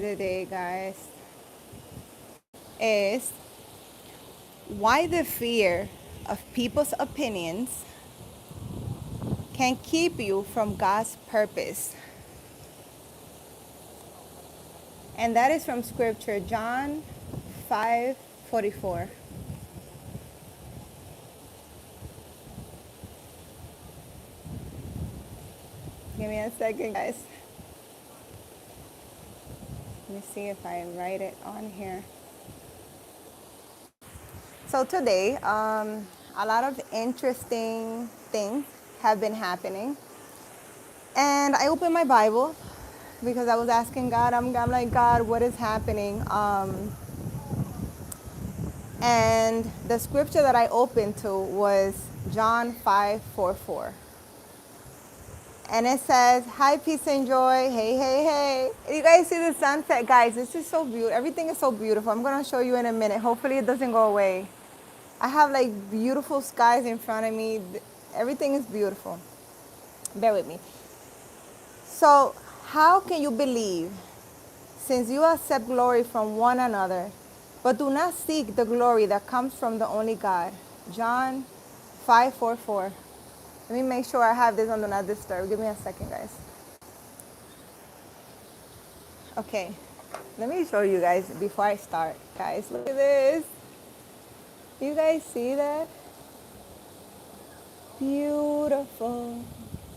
today, guys, is why the fear of people's opinions can keep you from God's purpose. And that is from scripture, John 5:44. Give me a second, guys. Let me see if I write it on here. So today, a lot of interesting things have been happening. And I opened my Bible because I was asking God, I'm like, God, what is happening? And the scripture that I opened to was John 5:44. And it says, hi, peace and joy. Hey, hey, hey. You guys see the sunset? Guys, this is so beautiful. Everything is so beautiful. I'm going to show you in a minute. Hopefully it doesn't go away. I have like beautiful skies in front of me. Everything is beautiful. Bear with me. So how can you believe, since you accept glory from one another, but do not seek the glory that comes from the only God? John 5:44. Let me make sure I have this on Do Not Disturb. Give me a second, guys. Okay, let me show you guys before I start. Guys, look at this. You guys see that? Beautiful.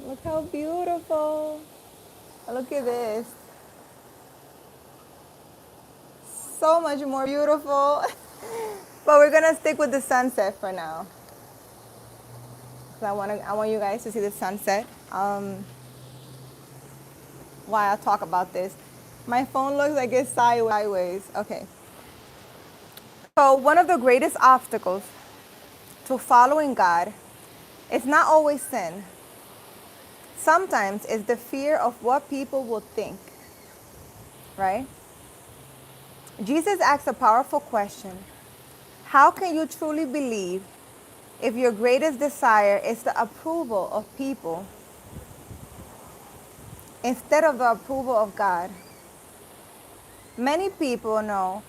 Look how beautiful. Look at this. So much more beautiful. But we're gonna stick with the sunset for now. I want you guys to see the sunset while I talk about this. My phone looks like it's sideways. Okay. So one of the greatest obstacles to following God is not always sin. Sometimes it's the fear of what people will think, right? Jesus asks a powerful question. How can you truly believe if your greatest desire is the approval of people instead of the approval of God? Many people know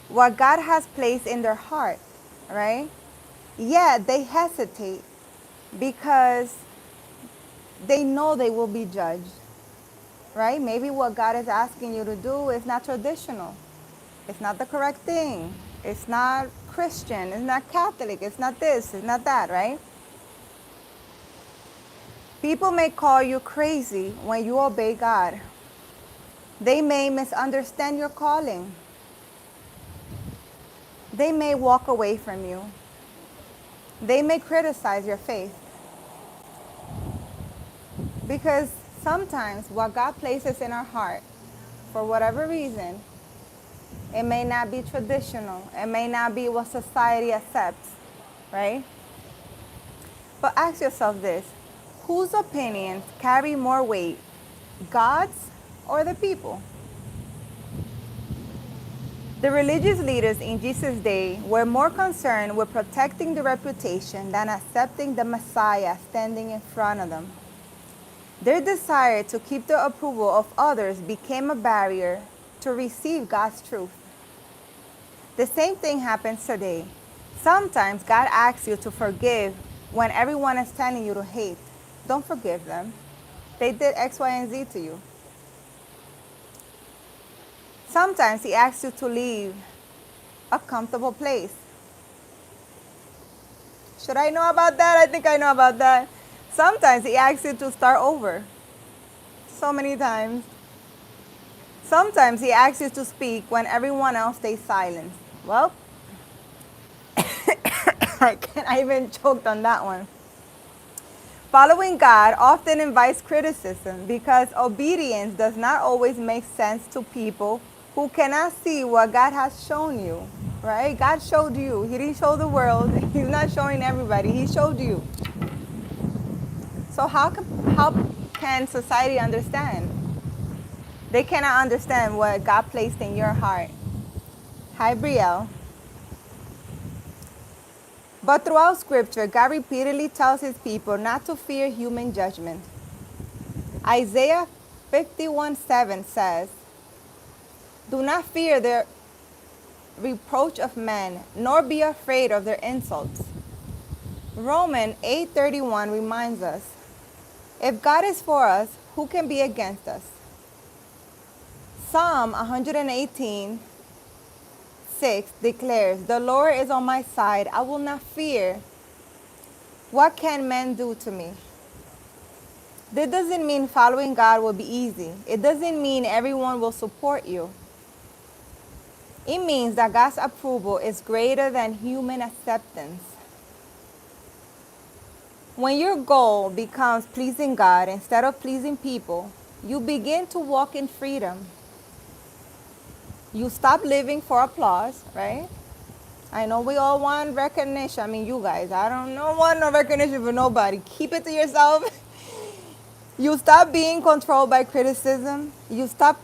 what God has placed in their heart, right? Yet they hesitate because they know they will be judged, right? Maybe what God is asking you to do is not traditional. It's not the correct thing. It's not Christian. It's not Catholic. It's not this. It's not that, right? People may call you crazy when you obey God. They may misunderstand your calling. They may walk away from you. They may criticize your faith. Because sometimes what God places in our heart, for whatever reason, it may not be traditional. It may not be what society accepts, right? But ask yourself this. Whose opinions carry more weight, God's or the people? The religious leaders in Jesus' day were more concerned with protecting the reputation than accepting the Messiah standing in front of them. Their desire to keep the approval of others became a barrier to receive God's truth. The same thing happens today. Sometimes God asks you to forgive when everyone is telling you to hate. Don't forgive them. They did X, Y, and Z to you. Sometimes He asks you to leave a comfortable place. Should I know about that? I think I know about that. Sometimes He asks you to start over. So many times. Sometimes He asks you to speak when everyone else stays silent. Well, I even choked on that one. Following God often invites criticism because obedience does not always make sense to people who cannot see what God has shown you, right? God showed you. He didn't show the world. He's not showing everybody. He showed you. So how can society understand? They cannot understand what God placed in your heart. Hi, Brielle. But throughout Scripture, God repeatedly tells His people not to fear human judgment. Isaiah 51:7 says, Do not fear the reproach of men, nor be afraid of their insults. Romans 8:31 reminds us, if God is for us, who can be against us? Psalm 118:6 declares, the Lord is on my side. I will not fear. What can men do to me? This doesn't mean following God will be easy. It doesn't mean everyone will support you. It means that God's approval is greater than human acceptance. When your goal becomes pleasing God instead of pleasing people, you begin to walk in freedom. You stop living for applause, right? I know we all want recognition. I mean, you guys, I don't want no recognition for nobody. Keep it to yourself. You stop being controlled by criticism. You stop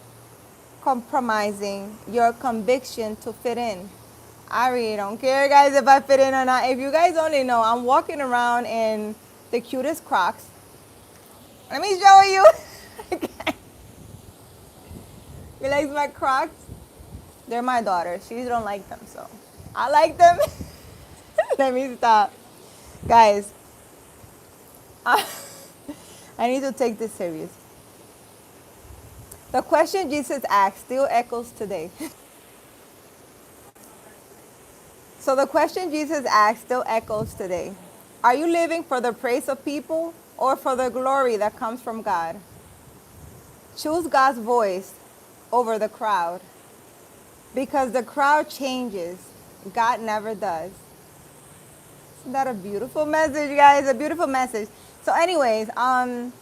compromising your conviction to fit in. I really don't care, guys, if I fit in or not. If you guys only know, I'm walking around in the cutest Crocs. Let me show you. You like my Crocs? They're my daughter. She don't like them, so I like them. Let me stop. Guys, I need to take this serious. The question Jesus asked still echoes today. So the question Jesus asked still echoes today. Are you living for the praise of people or for the glory that comes from God? Choose God's voice over the crowd. Because the crowd changes, God never does. Isn't that a beautiful message, guys? A beautiful message. So anyways, so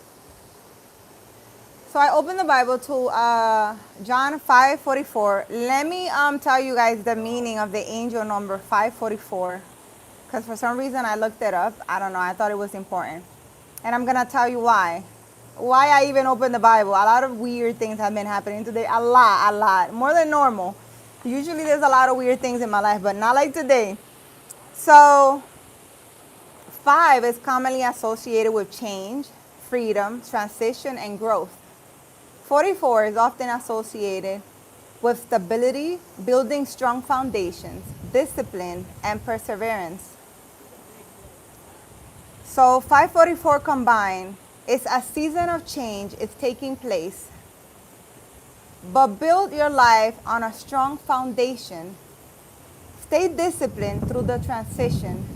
I opened the Bible to John 5:44. Let me tell you guys the meaning of the angel number 544. Because for some reason I looked it up. I don't know. I thought it was important. And I'm going to tell you why. Why I even opened the Bible. A lot of weird things have been happening today. A lot. More than normal. Usually there's a lot of weird things in my life, but not like today. So 5 is commonly associated with change, freedom, transition, and growth. 44 is often associated with stability, building strong foundations, discipline, and perseverance. So 544 combined is a season of change is taking place. But build your life on a strong foundation. Stay disciplined through the transition.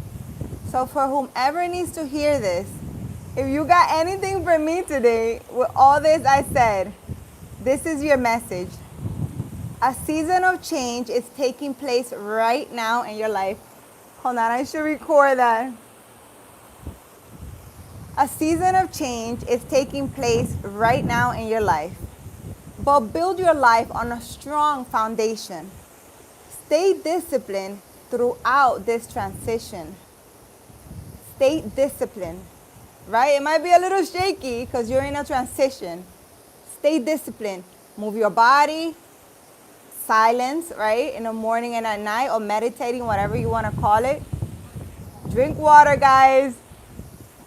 So for whomever needs to hear this, if you got anything from me today, with all this I said, this is your message. A season of change is taking place right now in your life. Hold on, I should record that. A season of change is taking place right now in your life. But build your life on a strong foundation. Stay disciplined throughout this transition. Stay disciplined, right? It might be a little shaky because you're in a transition. Stay disciplined. Move your body. Silence, right? In the morning and at night, or meditating, whatever you want to call it. Drink water, guys.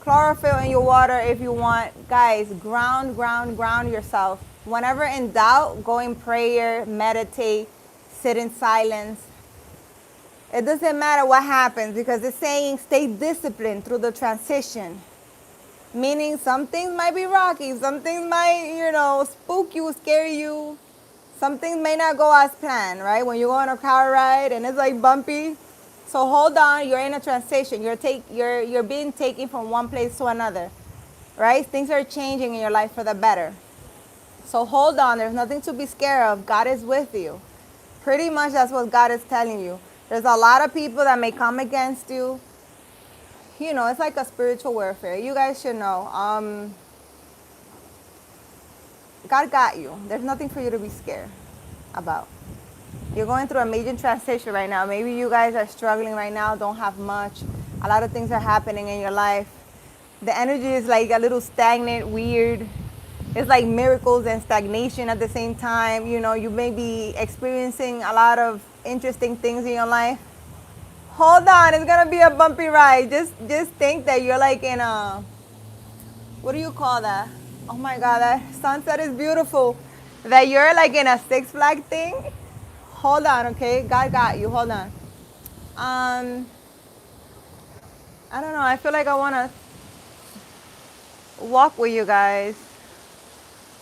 Chlorophyll in your water if you want. Guys, ground yourself. Whenever in doubt, go in prayer, meditate, sit in silence. It doesn't matter what happens because it's saying stay disciplined through the transition. Meaning some things might be rocky, some things might, spook you, scare you. Some things may not go as planned, right? When you go on a car ride and it's like bumpy. So hold on, you're in a transition. You're being taken from one place to another, right? Things are changing in your life for the better. So hold on, there's nothing to be scared of. God is with you. Pretty much that's what God is telling you. There's a lot of people that may come against you. It's like a spiritual warfare. You guys should know. God got you. There's nothing for you to be scared about. You're going through a major transition right now. Maybe you guys are struggling right now, don't have much. A lot of things are happening in your life. The energy is like a little stagnant, weird. It's like miracles and stagnation at the same time. You may be experiencing a lot of interesting things in your life. Hold on, it's gonna be a bumpy ride. Just think that you're like in a, what do you call that? Oh my God, that sunset is beautiful. that you're like in a Six Flag thing. Hold on, okay? God got you. Hold on. I don't know. I feel like I want to walk with you guys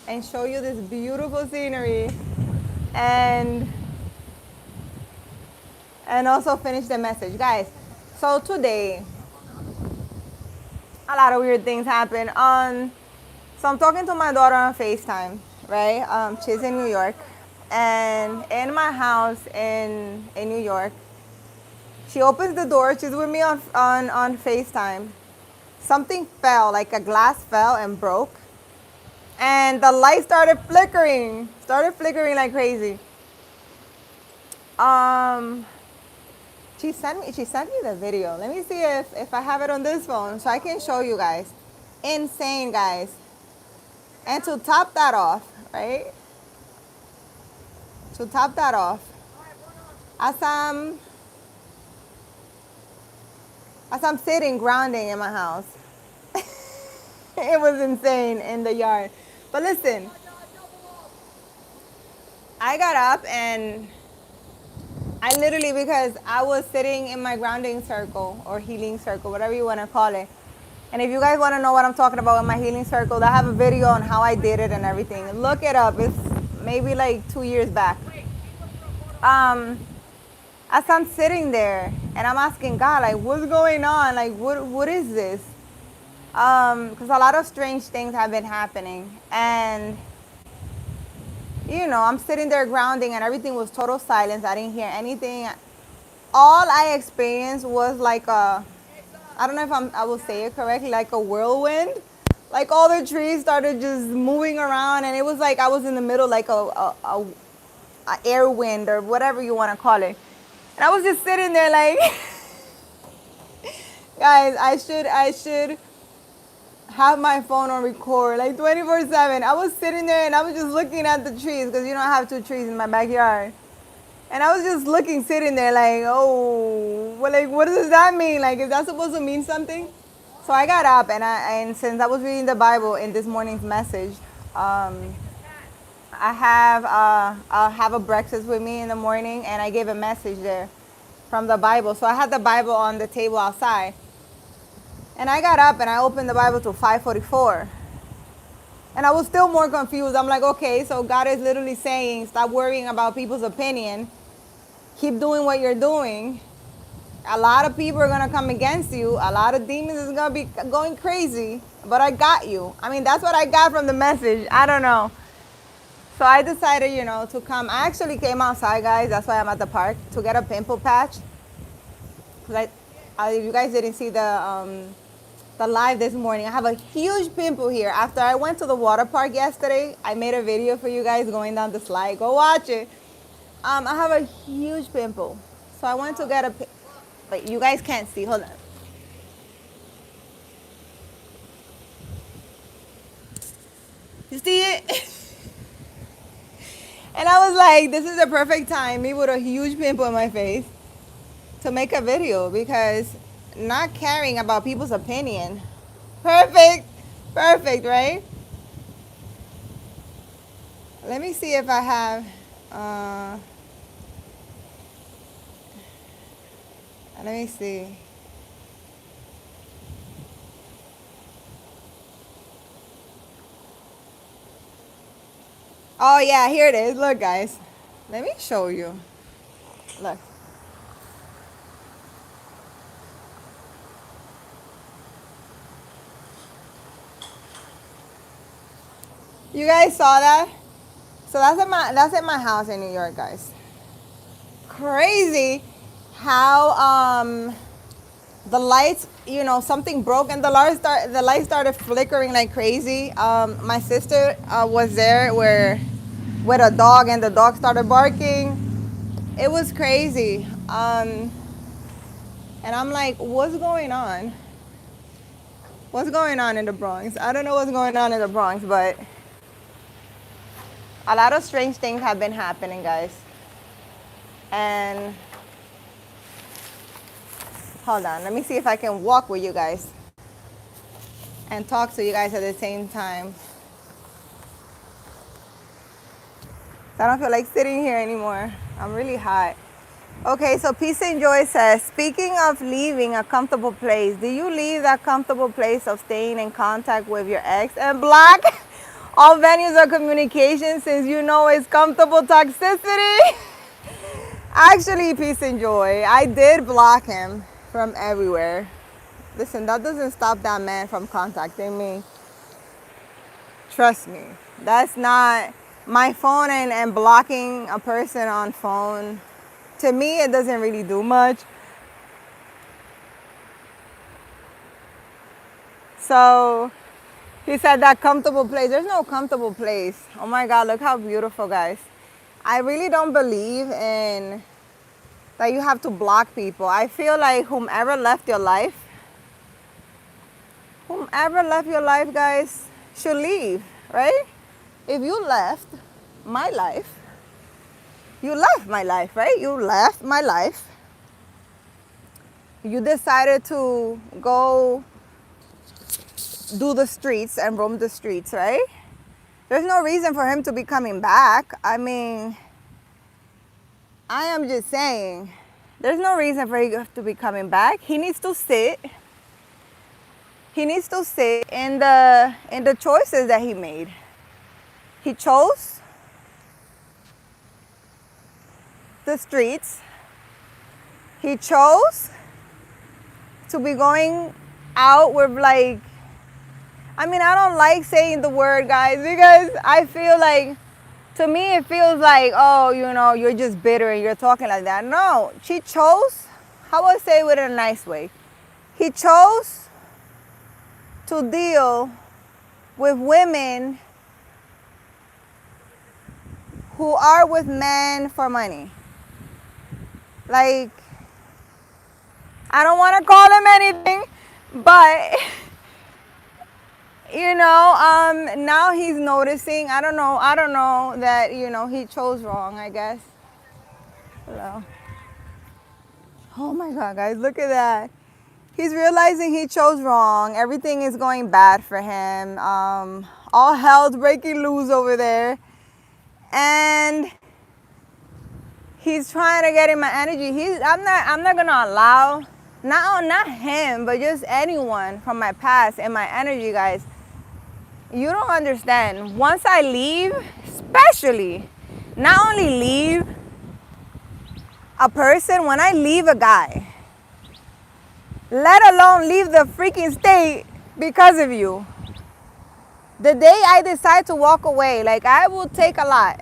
and show you this beautiful scenery and also finish the message, guys. So today, a lot of weird things happen. So I'm talking to my daughter on FaceTime, right? She's in New York, and in my house in New York, she opens the door. She's with me on FaceTime. Something fell, like a glass fell and broke, and the light started flickering like crazy. She sent me the video. Let me see if I have it on this phone so I can show you guys. Insane, guys. And to top that off, right? To top that off, as I'm sitting grounding in my house, it was insane in the yard. But listen, I got up and I literally, because I was sitting in my grounding circle or healing circle, whatever you want to call it. And if you guys want to know what I'm talking about with my healing circle, I have a video on how I did it and everything. Look it up. It's maybe like 2 years back. As I'm sitting there and I'm asking God, like, what's going on? Like, what is this? Because a lot of strange things have been happening. And, you know, I'm sitting there grounding and everything was total silence. I didn't hear anything. All I experienced was like I don't know if I will say it correctly, like a whirlwind. Like all the trees started just moving around, and it was like I was in the middle, like a air wind or whatever you want to call it. And I was just sitting there like, guys, I should have my phone on record like 24/7. I was sitting there and I was just looking at the trees because you know I have 2 trees in my backyard. And I was just looking, sitting there like, oh, well, like, what does that mean? Like, is that supposed to mean something? So I got up and since I was reading the Bible in this morning's message, I'll have a breakfast with me in the morning, and I gave a message there from the Bible. So I had the Bible on the table outside, and I got up and I opened the Bible to 5:44, and I was still more confused. I'm like, okay, so God is literally saying, stop worrying about people's opinion. Keep doing what you're doing. A lot of people are going to come against you. A lot of demons is going to be going crazy. But I got you. I mean, that's what I got from the message. I don't know. So I decided, you know, to come. I actually came outside, guys. That's why I'm at the park, to get a pimple patch. Because if you guys didn't see the live this morning, I have a huge pimple here. After I went to the water park yesterday, I made a video for you guys going down the slide. Go watch it. I have a huge pimple. So I went to get a but you guys can't see. Hold on. You see it? And I was like, this is the perfect time, me with a huge pimple in my face, to make a video, because not caring about people's opinion. Perfect. Perfect, right? Let me see if I have let me see. Oh yeah, here it is. Look, guys. Let me show you. Look. You guys saw that? So that's at my house in New York, guys. Crazy how the lights, you know, something broke and the light started flickering like crazy. My sister was there with a dog, and the dog started barking. It was crazy. And I'm like, what's going on? What's going on in the Bronx? I don't know what's going on in the Bronx, but a lot of strange things have been happening, guys. And hold on, let me see if I can walk with you guys and talk to you guys at the same time. I don't feel like sitting here anymore. I'm really hot. Okay, so Peace and Joy says, speaking of leaving a comfortable place, do you leave that comfortable place of staying in contact with your ex and block all venues of communication since you know it's comfortable toxicity? Actually, Peace and Joy, I did block him from everywhere. Listen, that doesn't stop that man from contacting me. Trust me. That's not my phone and blocking a person on phone. To me, it doesn't really do much. So he said that comfortable place. There's no comfortable place. Oh my God, look how beautiful, guys. I really don't believe in that you have to block people. I feel like whomever left your life, guys, should leave, right? If you left my life, you left my life, right? You left my life. You decided to go do the streets and roam the streets, right? There's no reason for him to be coming back. I mean, I am just saying, there's no reason for him to be coming back. He needs to sit. He needs to sit in the choices that he made. He chose the streets. He chose to be going out with like, I mean, I don't like saying the word, guys, because I feel like, to me, it feels like, oh, you know, you're just bitter and you're talking like that. No, she chose, how would I say it in a nice way? He chose to deal with women who are with men for money. Like, I don't want to call them anything, but you know, now he's noticing. I don't know that, you know, he chose wrong, I guess. Hello. Oh my God, guys, look at that. He's realizing he chose wrong. Everything is going bad for him. All hell's breaking loose over there. And he's trying to get in my energy. I'm not gonna allow, not him, but just anyone from my past and my energy, guys. You don't understand. Once I leave, especially, not only leave a person, when I leave a guy, let alone leave the freaking state because of you. The day I decide to walk away, like, I will take a lot.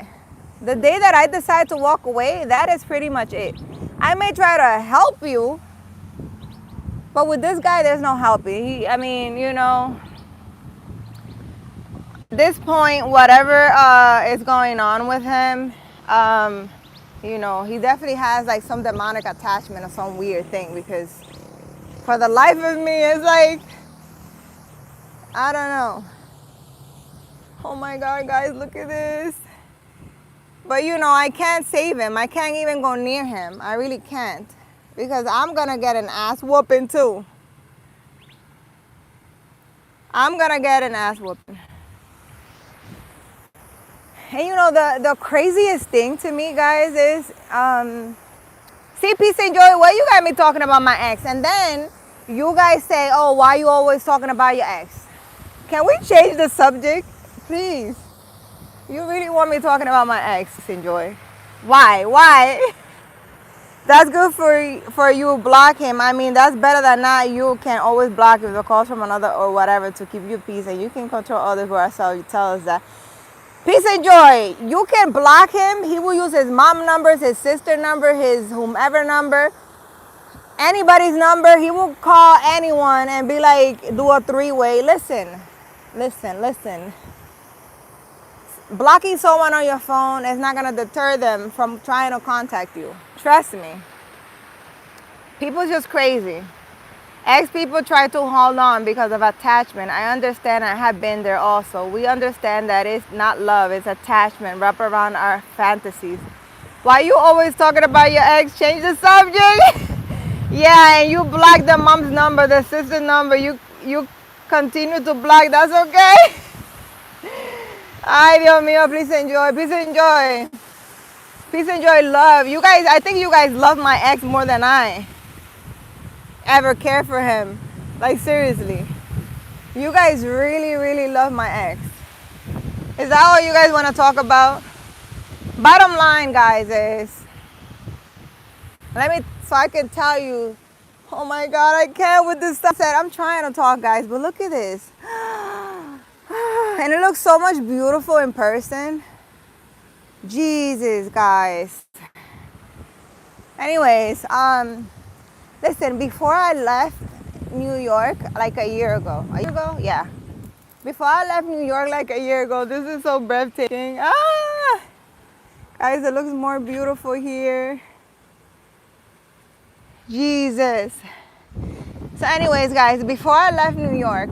The day that I decide to walk away, that is pretty much it. I may try to help you, but with this guy, there's no helping. I mean, you know, at this point, whatever is going on with him, you know, he definitely has like some demonic attachment or some weird thing, because for the life of me, it's like, I don't know. Oh my God, guys, look at this. But you know, I can't save him. I can't even go near him. I really can't, because I'm gonna get an ass whooping too. I'm gonna get an ass whooping. And you know, the craziest thing to me, guys, is, see, Peace and Joy, what you got me talking about my ex? And then you guys say, oh, why you always talking about your ex? Can we change the subject, please? You really want me talking about my ex, Peace and Joy? Why? That's good for you, block him. I mean, that's better than not. You can always block if it calls from another or whatever to keep you peace, and you can control others. Where you tell us that. Peace and Joy, you can block him. He will use his mom numbers, his sister number, his whomever number, anybody's number. He will call anyone and be like, do a three-way. Listen. Blocking someone on your phone is not going to deter them from trying to contact you. Trust me. People's just crazy. Ex-people try to hold on because of attachment. I understand. I have been there also. We understand that it's not love. It's attachment. Wrap around our fantasies. Why you always talking about your ex? Change the subject. Yeah, and you block the mom's number, the sister's number. You continue to block. That's okay. Ay, Dios mío, please enjoy, please enjoy. Please enjoy love. You guys, I think you guys love my ex more than I ever care for him. Like, seriously. You guys really, really love my ex. Is that all you guys want to talk about? Bottom line, guys, is so I can tell you, oh my God, I can't with this stuff. I'm trying to talk, guys, but look at this. And it looks so much beautiful in person. Jesus, guys. Anyways, listen, before I left New York like a year ago. A year ago? Yeah. Before I left New York like a year ago, this is so breathtaking. Ah! Guys, it looks more beautiful here. Jesus. So anyways, guys, before I left New York,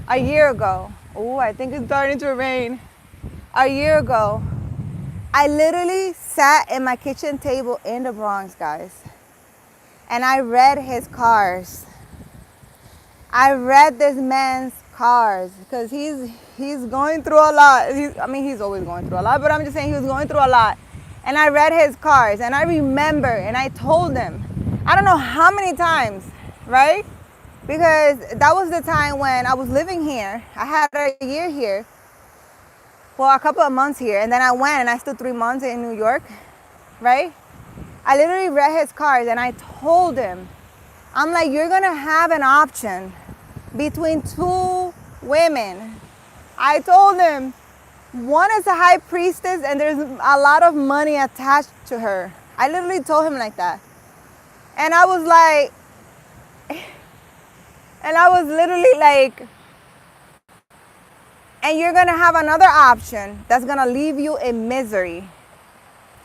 a year ago, oh, I think it's starting to rain. A year ago, I literally sat at my kitchen table in the Bronx, guys, and I read his cars. I read this man's cars because he's going through a lot. He's always going through a lot, but I'm just saying he was going through a lot. And I read his cars, and I remember, and I told him, I don't know how many times, right? Because that was the time when I was living here. I had a year here, well, a couple of months here, and then I went and I stood 3 months in New York, right? I literally read his cars, and I told him, I'm like, you're gonna have an option between two women. I told him, one is a high priestess and there's a lot of money attached to her. I literally told him like that. And I was literally like, and you're gonna have another option that's gonna leave you in misery.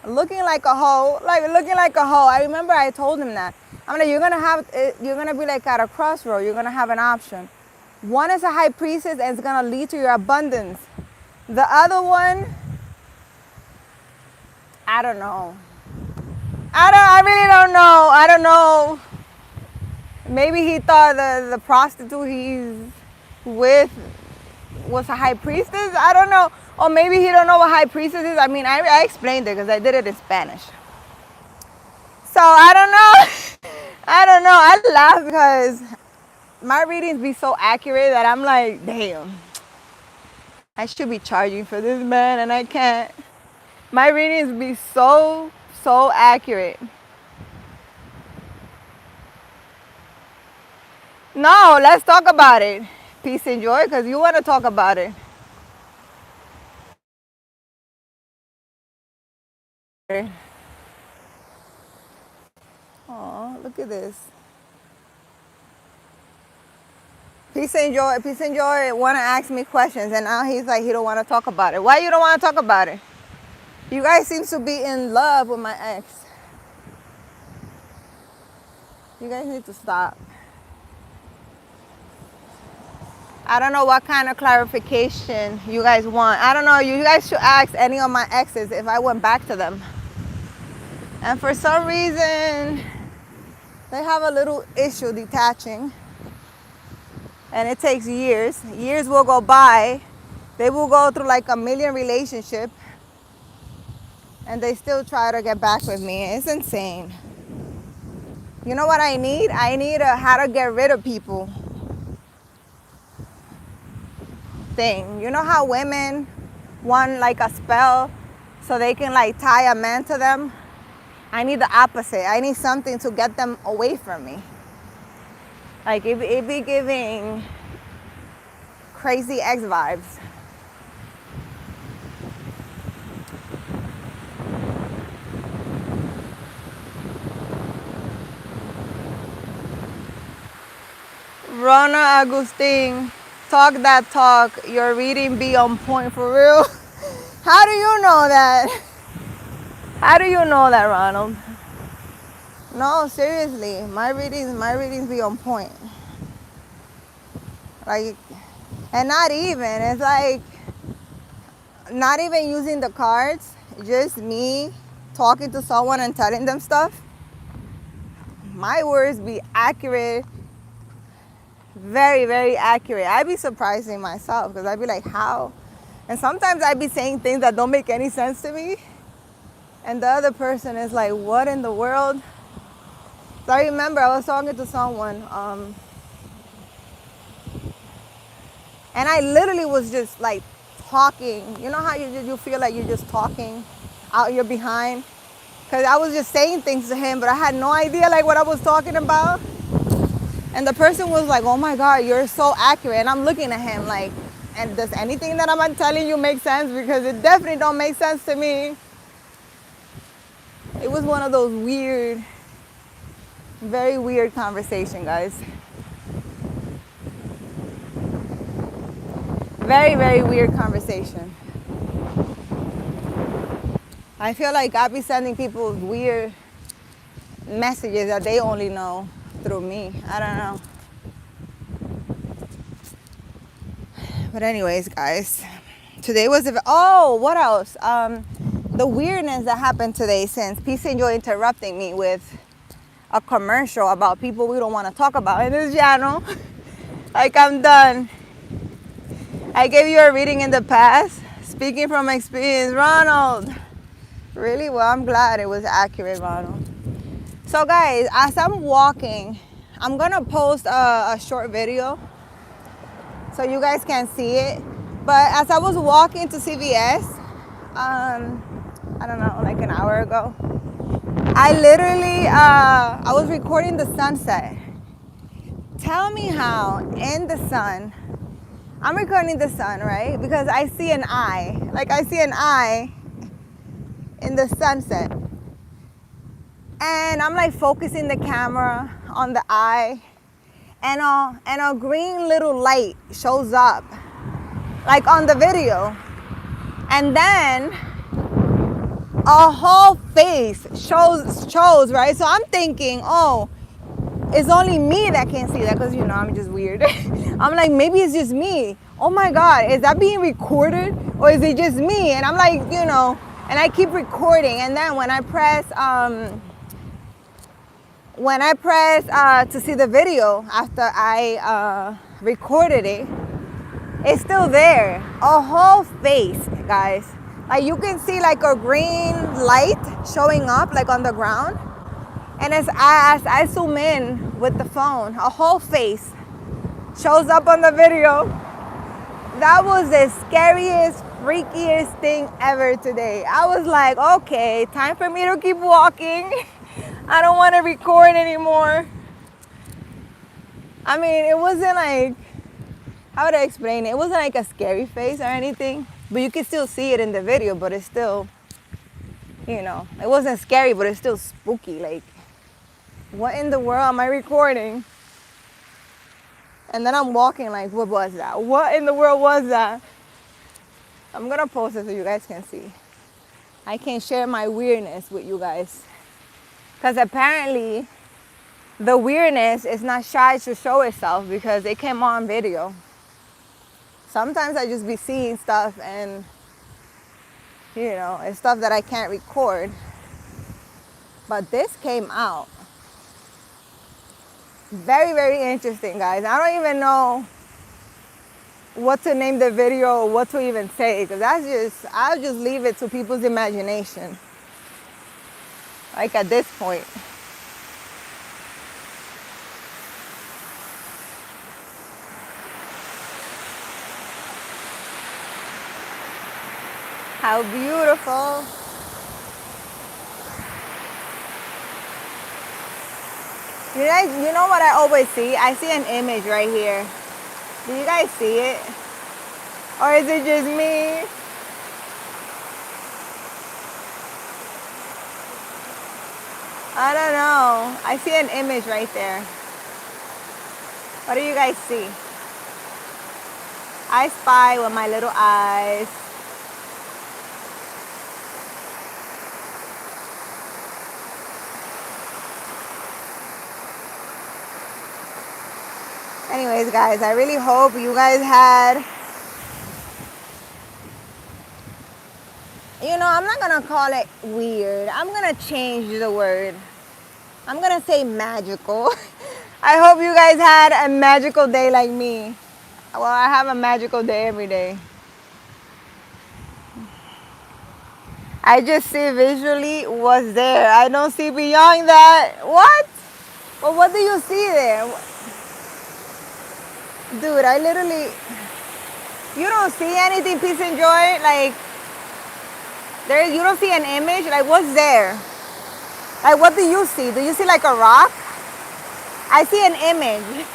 Looking like a hoe, I remember I told him that. I'm like, you're gonna be like at a crossroad. You're gonna have an option. One is a high priestess and it's gonna lead to your abundance. The other one, I don't know. I really don't know. I don't know. Maybe he thought the prostitute he's with was a high priestess. I don't know. Or maybe he don't know what high priestess is. I mean, I explained it because I did it in Spanish. So I don't know. I don't know. I laugh because my readings be so accurate that I'm like, damn. I should be charging for this man and I can't. My readings be so accurate. No, let's talk about it. Peace and joy, because you want to talk about it. Oh, look at this. Peace and joy want to ask me questions, and now he's like, he don't want to talk about it. Why you don't want to talk about it? You guys seem to be in love with my ex. You guys need to stop. I don't know what kind of clarification you guys want. I don't know. You guys should ask any of my exes if I went back to them. And for some reason, they have a little issue detaching. And it takes years. Years will go by. They will go through like a million relationships. And they still try to get back with me. It's insane. You know what I need? I need a how to get rid of people thing. You know how women want like a spell so they can like tie a man to them? I need the opposite. I need something to get them away from me. Like it be giving crazy ex vibes. Rona Agustin, talk that talk. Your reading be on point for real. How do you know that? How do you know that, Ronald? No, seriously, my readings be on point. Like, and not even, it's like, not even using the cards, just me talking to someone and telling them stuff. My words be accurate, Very, very accurate. I'd be surprising myself because I'd be like, how? And sometimes I'd be saying things that don't make any sense to me. And the other person is like, what in the world? So I remember I was talking to someone, and I literally was just like talking. You know how you feel like you're just talking out your behind? Because I was just saying things to him, but I had no idea like what I was talking about. And the person was like, oh my God, you're so accurate. And I'm looking at him like, and does anything that I'm telling you make sense? Because it definitely don't make sense to me. It was one of those weird, very weird conversation, guys. Very, very weird conversation. I feel like I be sending people weird messages that they only know through me. I don't know. But anyways, guys, today was what else? The weirdness that happened today, since Peace and Joy interrupting me with a commercial about people we don't want to talk about in this channel. Like, I'm done. I gave you a reading in the past, speaking from experience. Ronald. Really? Well, I'm glad it was accurate, Ronald. So guys, as I'm walking, I'm gonna post a short video so you guys can see it. But as I was walking to CVS, I don't know, like an hour ago, I literally, I was recording the sunset. Tell me how in the sun, I'm recording the sun, right? Because I see an eye, like I see an eye in the sunset. And I'm like focusing the camera on the eye, and a green little light shows up, like on the video. And then a whole face shows, right? So I'm thinking, oh, it's only me that can see that, because you know I'm just weird. I'm like, maybe it's just me. Oh my God, is that being recorded or is it just me? And I'm like, you know, and I keep recording. And then when I press to see the video after I recorded it, it's still there. A whole face, guys. Like you can see like a green light showing up like on the ground. And as I zoom in with the phone, a whole face shows up on the video. That was the scariest, freakiest thing ever today. I was like, okay, time for me to keep walking. I don't want to record anymore. I mean, it wasn't like, how would I explain it? It wasn't like a scary face or anything, but you can still see it in the video, but it's still, you know, it wasn't scary, but it's still spooky. Like, what in the world am I recording? And then I'm walking like, what was that? What in the world was that? I'm gonna post it so you guys can see. I can share my weirdness with you guys. Because apparently, the weirdness is not shy to show itself because it came on video. Sometimes I just be seeing stuff and, you know, it's stuff that I can't record. But this came out. Very, very interesting, guys. I don't even know what to name the video or what to even say, because I'll just leave it to people's imagination. Like at this point. How beautiful. You guys, you know what I always see? I see an image right here. Do you guys see it? Or is it just me? I don't know. I see an image right there. What do you guys see? I spy with my little eyes. Anyways, guys, I really hope you guys had, you know, I'm not going to call it weird. I'm going to change the word. I'm going to say magical. I hope you guys had a magical day like me. Well, I have a magical day every day. I just see visually what's there. I don't see beyond that. What? Well, what do you see there? Dude, I literally, you don't see anything, peace and joy? Like, there, you don't see an image? Like, what's there? Like, what do you see? Do you see like a rock? I see an image.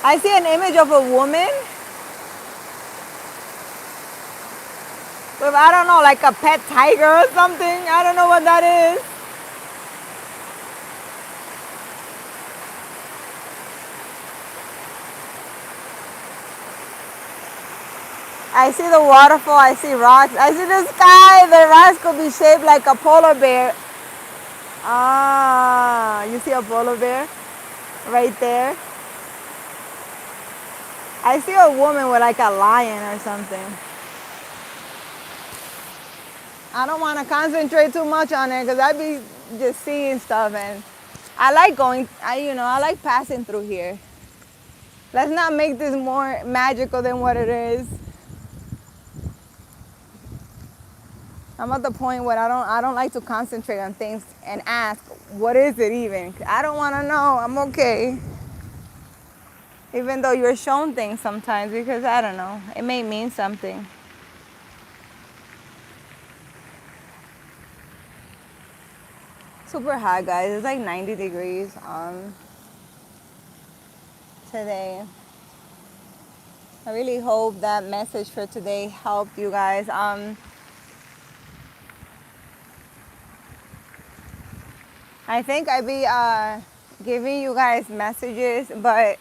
I see an image of a woman with, I don't know, like a pet tiger or something. I don't know what that is. I see the waterfall, I see rocks, I see the sky. The rocks could be shaped like a polar bear. Ah, you see a polar bear right there? I see a woman with like a lion or something. I don't want to concentrate too much on it because I be just seeing stuff, and I like going, I like passing through here. Let's not make this more magical than what it is. I'm at the point where I don't like to concentrate on things and ask, what is it even? I don't want to know. I'm okay. Even though you're shown things sometimes, because I don't know, it may mean something. Super hot, guys. It's like 90 degrees today. I really hope that message for today helped you guys. I think I be giving you guys messages, but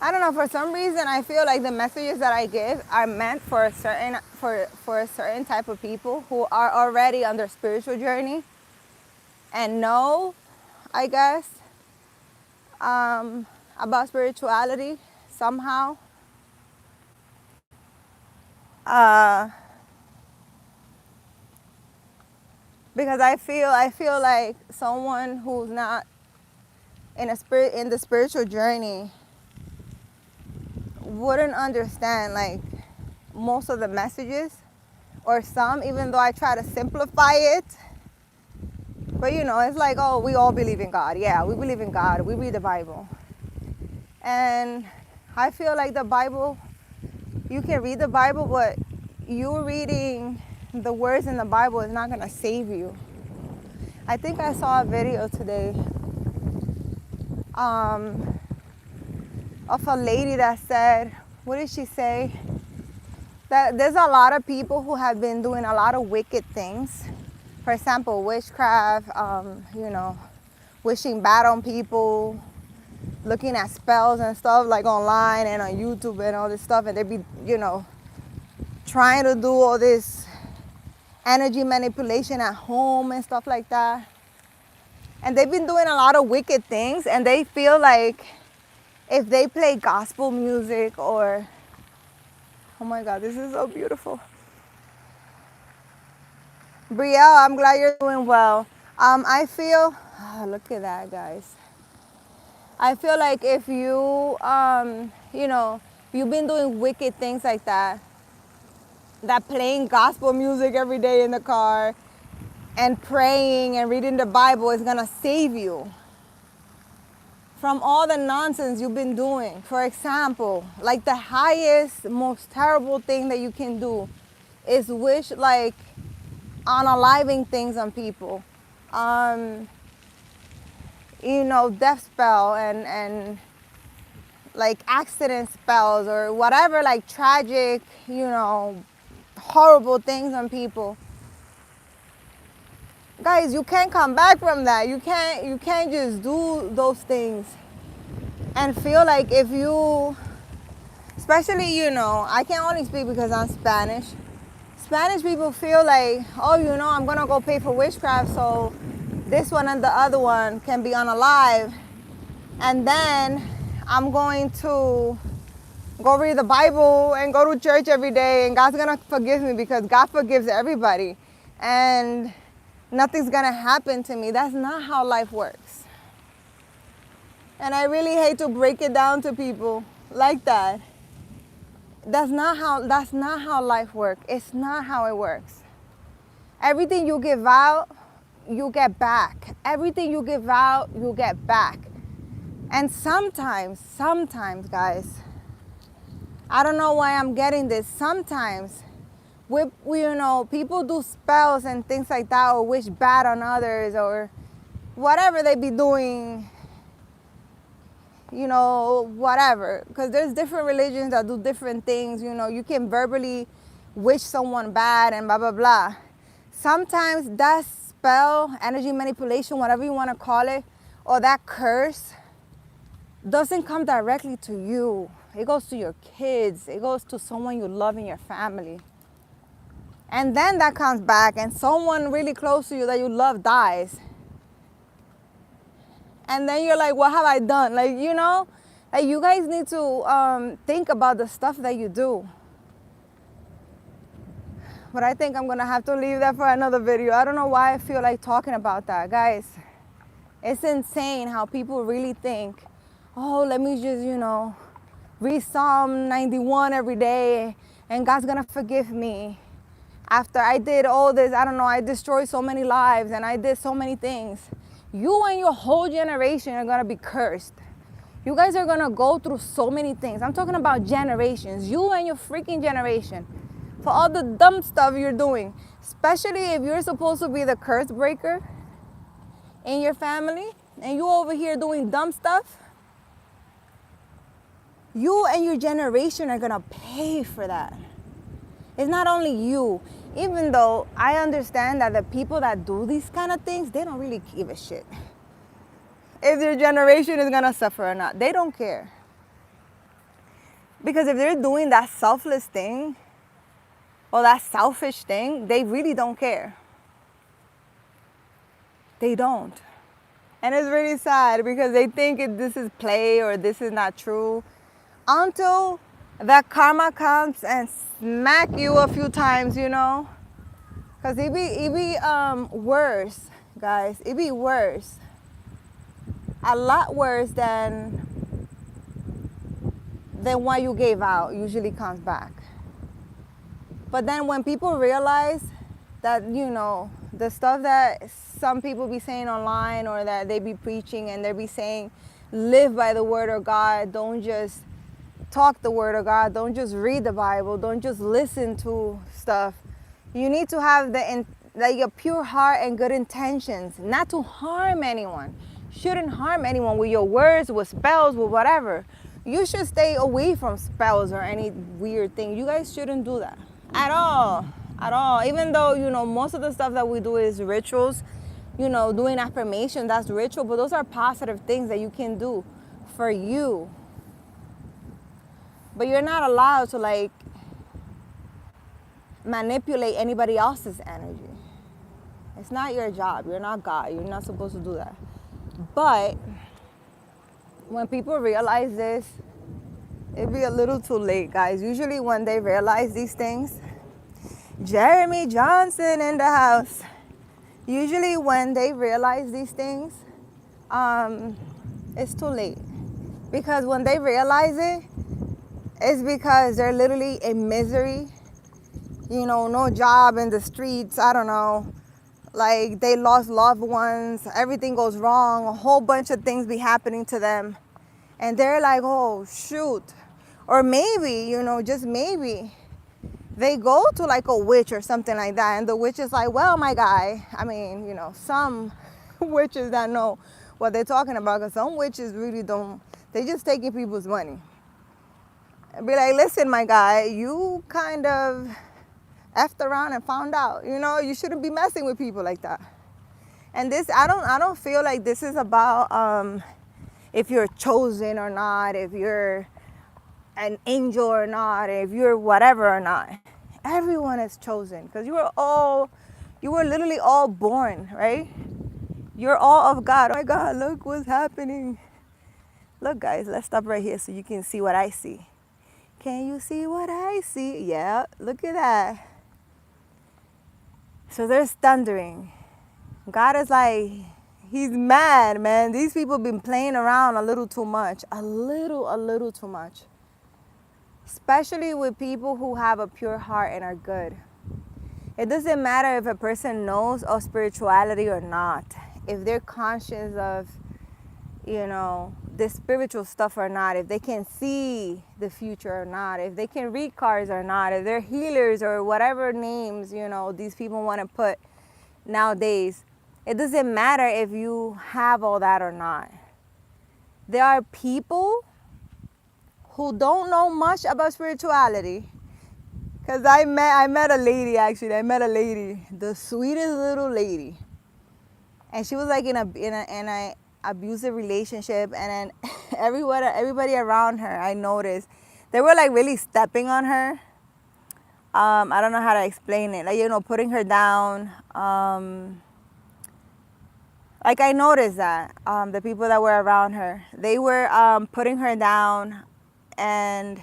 I don't know, for some reason I feel like the messages that I give are meant for a certain type of people who are already on their spiritual journey and know, I guess, about spirituality somehow. Because I feel like someone who's not in the spiritual journey wouldn't understand like most of the messages, or some, even though I try to simplify it. But it's like, oh, we all believe in God. Yeah, we believe in God. We read the Bible. And I feel like the Bible, you can read the Bible, but you reading the words in the Bible is not going to save you. I think I saw a video today of a lady that said, what did she say? That there's a lot of people who have been doing a lot of wicked things. For example, witchcraft, wishing bad on people, looking at spells and stuff like online and on YouTube and all this stuff. And they be, trying to do all this energy manipulation at home and stuff like that. And they've been doing a lot of wicked things, and they feel like if they play gospel music or, oh my God, this is so beautiful. Brielle, I'm glad you're doing well. I feel, look at that, guys. I feel like if you, you've been doing wicked things like that playing gospel music every day in the car and praying and reading the Bible is gonna save you from all the nonsense you've been doing. For example, like the highest, most terrible thing that you can do is wish like unaliving things on people. Death spell and like accident spells or whatever, like tragic, horrible things on people. Guys, you can't come back from that. You can't just do those things and feel like if you, especially, I can only speak because I'm Spanish. Spanish people feel like, oh, I'm gonna go pay for witchcraft so this one and the other one can be unalive, and then I'm going to go read the Bible and go to church every day, and God's gonna forgive me because God forgives everybody, and nothing's gonna happen to me. That's not how life works. And I really hate to break it down to people like that. That's not how life works. It's not how it works. Everything you give out, you get back. Everything you give out, you get back. And sometimes, guys, I don't know why I'm getting this. Sometimes, we people do spells and things like that, or wish bad on others, or whatever they be doing, whatever. Because there's different religions that do different things. You can verbally wish someone bad and blah, blah, blah. Sometimes that spell, energy manipulation, whatever you want to call it, or that curse doesn't come directly to you. It goes to your kids. It goes to someone you love in your family. And then that comes back and someone really close to you that you love dies. And then you're like, what have I done? Like, you guys need to think about the stuff that you do. But I think I'm going to have to leave that for another video. I don't know why I feel like talking about that. Guys, it's insane how people really think, oh, let me just, read Psalm 91 every day and God's going to forgive me. After I did all this, I destroyed so many lives and I did so many things. You and your whole generation are going to be cursed. You guys are going to go through so many things. I'm talking about generations. You and your freaking generation. For all the dumb stuff you're doing. Especially if you're supposed to be the curse breaker in your family. And you over here doing dumb stuff. You and your generation are going to pay for that. It's not only you. Even though I understand that the people that do these kind of things, they don't really give a shit if their generation is going to suffer or not. They don't care. Because if they're doing that selfless thing or that selfish thing, they really don't care. They don't. And it's really sad because they think this is play or this is not true until that karma comes and smack you a few times, because it be worse, guys. It be worse, a lot worse than what you gave out usually comes back. But then when people realize that the stuff that some people be saying online or that they be preaching and they be saying, live by the word of God, don't just talk the word of God, don't just read the Bible, don't just listen to stuff. You need to have a pure heart and good intentions, not to harm anyone. Shouldn't harm anyone with your words, with spells, with whatever. You should stay away from spells or any weird thing. You guys shouldn't do that at all. Even though most of the stuff that we do is rituals, doing affirmation, that's ritual, but those are positive things that you can do for you. But you're not allowed to manipulate anybody else's energy. It's not your job. You're not God. You're not supposed to do that. But when people realize this, it'd be a little too late, guys. Usually when they realize these things, Jeremy Johnson in the house. Usually when they realize these things, it's too late. Because when they realize it, it's because they're literally in misery. No job in the streets, I don't know. Like they lost loved ones, everything goes wrong, a whole bunch of things be happening to them. And they're like, oh, shoot. Or maybe, just maybe, they go to a witch or something like that. And the witch is like, well, my guy, some witches that know what they're talking about. Because some witches really don't, they just taking people's money. Be like, listen, my guy, you kind of effed around and found out. You shouldn't be messing with people like that. And this, I don't feel like this is about if you're chosen or not, if you're an angel or not, if you're whatever or not. Everyone is chosen because you were literally all born, right? You're all of God. Oh my God, look what's happening. Look, guys, let's stop right here so you can see what I see. Can you see what I see? Yeah, look at that. So there's thundering. God is like, He's mad, man. These people been playing around a little too much. A little too much. Especially with people who have a pure heart and are good. It doesn't matter if a person knows of spirituality or not. If they're conscious of, the spiritual stuff or not. If they can see the future or not. If they can read cards or not. If they're healers or whatever names, these people want to put nowadays. It doesn't matter if you have all that or not. There are people who don't know much about spirituality. Because I met a lady, actually. I met a lady, the sweetest little lady. And she was like in a abusive relationship. And then everybody around her, I noticed, they were like really stepping on her. I don't know how to explain it. Like, putting her down. Like I noticed that the people that were around her, they were putting her down, and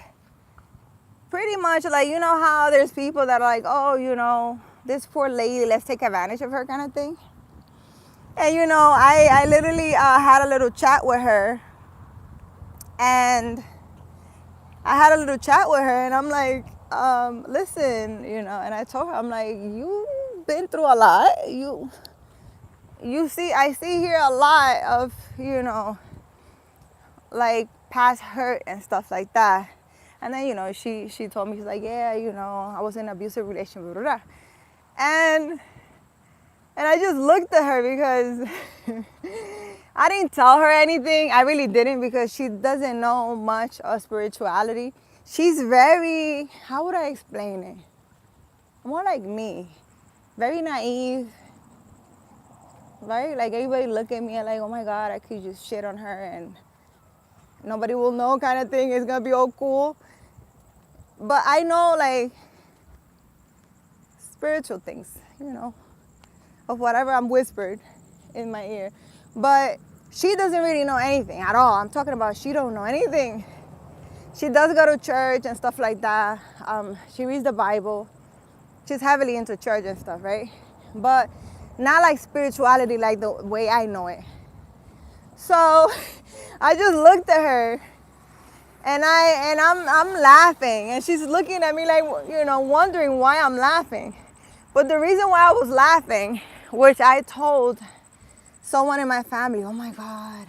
pretty much like, how there's people that are like, oh, this poor lady, let's take advantage of her kind of thing. And I literally had a little chat with her, and I'm like, listen, and I told her, I'm like, you've been through a lot. I see here a lot of, like past hurt and stuff like that. And then, she told me, she's like, yeah, I was in an abusive relationship, blah, blah, blah. And I just looked at her because I didn't tell her anything. I really didn't, because she doesn't know much of spirituality. She's very, how would I explain it? More like me. Very naive. Right? Like everybody look at me and like, oh my God, I could just shit on her and nobody will know kind of thing. It's going to be all cool. But I know like spiritual things, of whatever I'm whispered in my ear. But she doesn't really know anything at all. I'm talking about she don't know anything. She does go to church and stuff like that. She reads the Bible. She's heavily into church and stuff, right? But not like spirituality like the way I know it. So I just looked at her and I'm laughing, and she's looking at me like, wondering why I'm laughing. But the reason why I was laughing, which I told someone in my family, oh my God,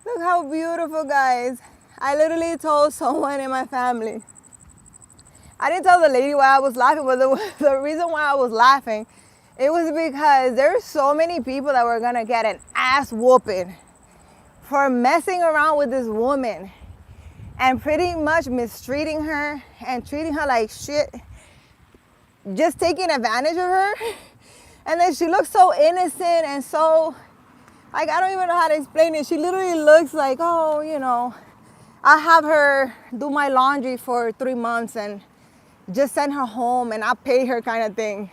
look how beautiful, guys. I literally told someone in my family. I didn't tell the lady why I was laughing, but the reason why I was laughing, it was because there's so many people that were gonna get an ass whooping for messing around with this woman and pretty much mistreating her and treating her like shit, just taking advantage of her. And then she looks so innocent and so, like, I don't even know how to explain it. She literally looks like, oh, I have her do my laundry for 3 months and just send her home and I'll pay her kind of thing.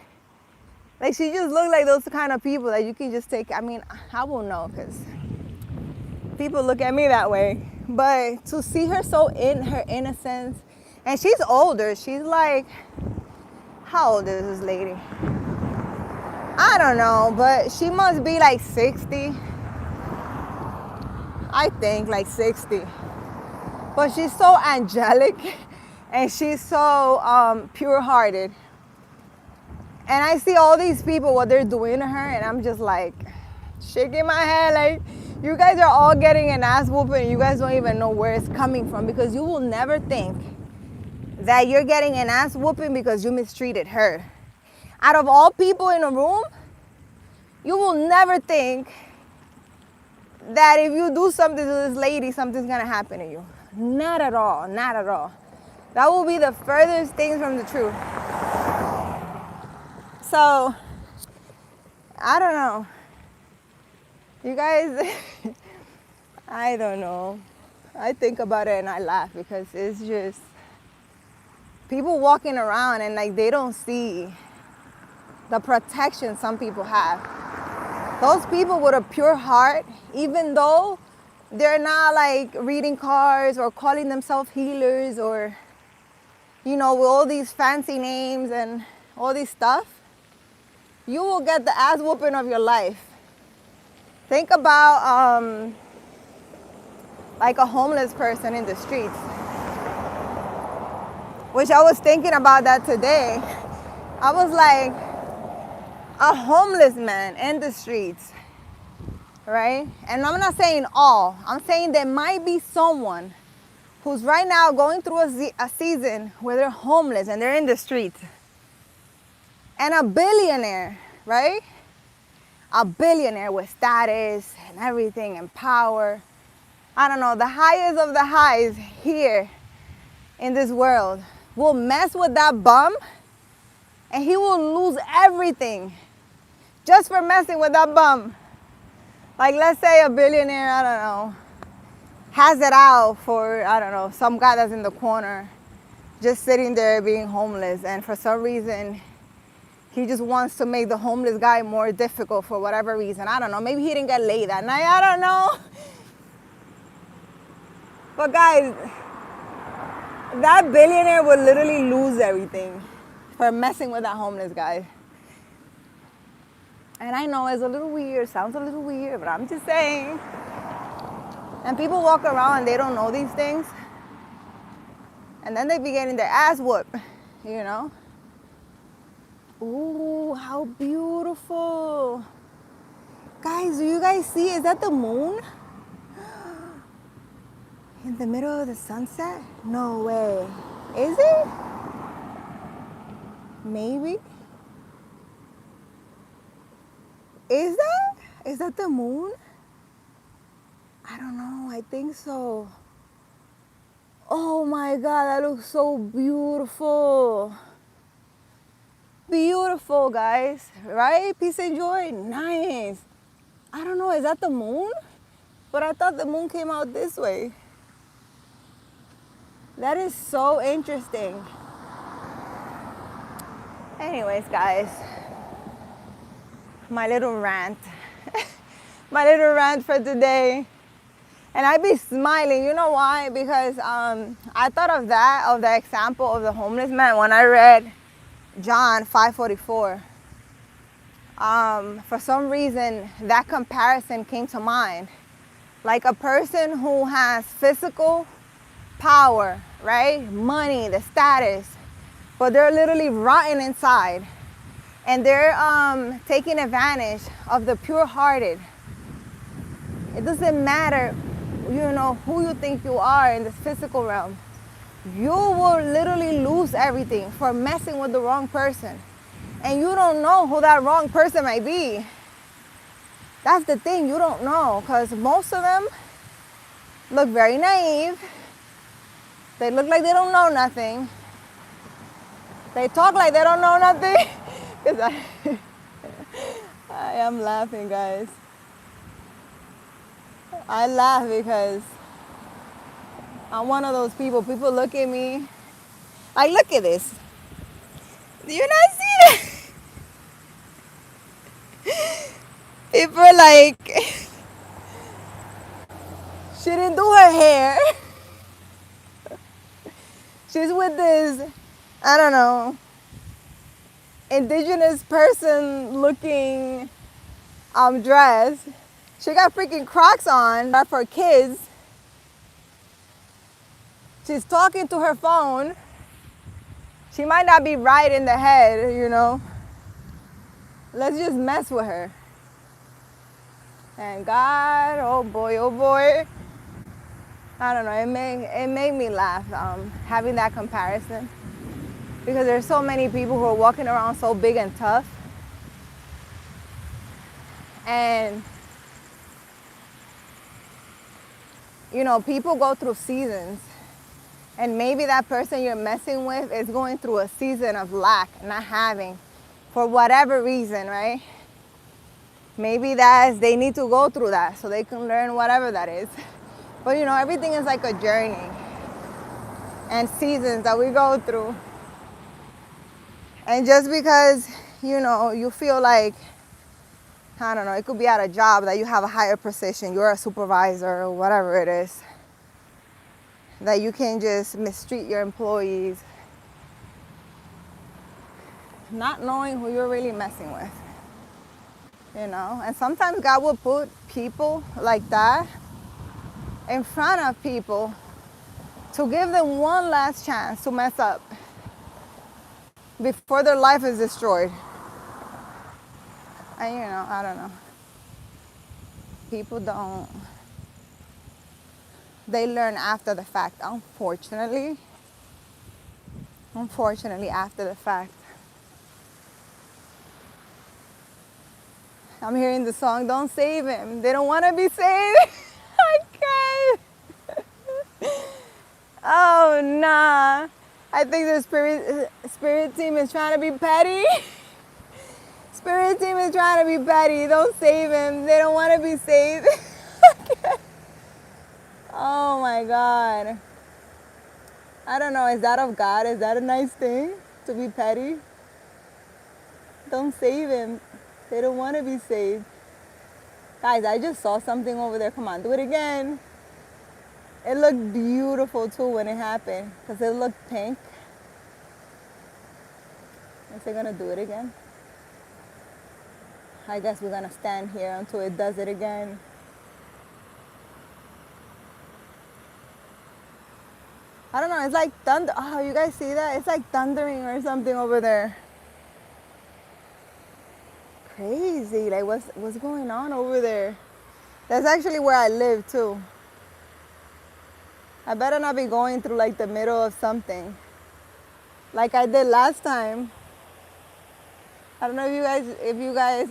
Like, she just looked like those kind of people that you can just take. I mean, I won't know because people look at me that way. But to see her so in her innocence, and she's older. She's like, how old is this lady? I don't know, but she must be like 60. I think like 60. But she's so angelic and she's so pure-hearted. And I see all these people, what they're doing to her, and I'm just like shaking my head like, you guys are all getting an ass whooping and you guys don't even know where it's coming from, because you will never think that you're getting an ass whooping because you mistreated her. Out of all people in a room, you will never think that if you do something to this lady, something's gonna happen to you. Not at all, not at all. That will be the furthest thing from the truth. So, I don't know. You guys, I don't know. I think about it and I laugh because it's just people walking around and like they don't see the protection some people have. Those people with a pure heart, even though they're not like reading cards or calling themselves healers or, with all these fancy names and all this stuff, you will get the ass whooping of your life. Think about like a homeless person in the streets, which I was thinking about that today. I was like, a homeless man in the streets, right? And I'm not saying all. I'm saying there might be someone who's right now going through a season where they're homeless and they're in the streets. And a billionaire, right? A billionaire with status and everything and power. I don't know, the highest of the highs here in this world will mess with that bum and he will lose everything just for messing with that bum. Like, let's say a billionaire, I don't know, has it out for, I don't know, some guy that's in the corner just sitting there being homeless, and for some reason he just wants to make the homeless guy more difficult for whatever reason. I don't know, maybe he didn't get laid that night, I don't know. But guys, that billionaire would literally lose everything for messing with that homeless guy. And I know it's a little weird, sounds a little weird, but I'm just saying. And people walk around and they don't know these things. And then they be getting their ass whooped, you know? Ooh, how beautiful. Guys, do you guys see, is that the moon? In the middle of the sunset? No way. Is it? Maybe. Is that? Is that the moon? I don't know, I think so. Oh my God, that looks so beautiful. Beautiful, guys, right? Peace and joy, nice. I don't know, is that the moon? But I thought the moon came out this way. That is so interesting. Anyways, guys, my little rant. My little rant for today. And I be smiling, you know why? Because I thought of the example of the homeless man when I read John 5:44. For some reason, that comparison came to mind. Like a person who has physical power, right? Money, the status, but they're literally rotten inside. And they're taking advantage of the pure-hearted. It doesn't matter, you know, who you think you are in this physical realm. You will literally lose everything for messing with the wrong person. And you don't know who that wrong person might be. That's the thing, you don't know, because most of them look very naive. They look like they don't know nothing. They talk like they don't know nothing. Because I am laughing, guys. I laugh because I'm one of those people. People look at me like, look at this. Do you not see that? People are like, she didn't do her hair. She's with this, I don't know, indigenous person looking dress. She got freaking Crocs on for kids. She's talking to her phone. She might not be right in the head, you know. Let's just mess with her. And God, oh boy, I don't know, it made me laugh having that comparison. Because there's so many people who are walking around so big and tough. And you know, people go through seasons, and maybe that person you're messing with is going through a season of lack, not having, for whatever reason, right? Maybe they need to go through that so they can learn whatever that is. But you know, everything is like a journey and seasons that we go through. And just because, you know, you feel like, I don't know, it could be at a job that you have a higher position, you're a supervisor or whatever it is, that you can just mistreat your employees, not knowing who you're really messing with. you know. And sometimes God will put people like that in front of people to give them one last chance to mess up before their life is destroyed. And you know, I don't know. People don't, they learn after the fact, unfortunately. Unfortunately, after the fact. I'm hearing the song, Don't Save Him. They don't want to be saved. Okay. Oh, nah. I think the spirit team is trying to be petty. Spirit team is trying to be petty. Don't save him. They don't want to be saved. Okay. Oh my God. I don't know. Is that of God? Is that a nice thing to be petty? Don't save him. They don't want to be saved. Guys, I just saw something over there. Come on, do it again. It looked beautiful too when it happened because it looked pink. Is it gonna do it again? I guess we're gonna stand here until it does it again. I don't know, it's like thunder. Oh, you guys see that? It's like thundering or something over there. Crazy, like what's going on over there? That's actually where I live too. I better not be going through like the middle of something like I did last time. I don't know if you guys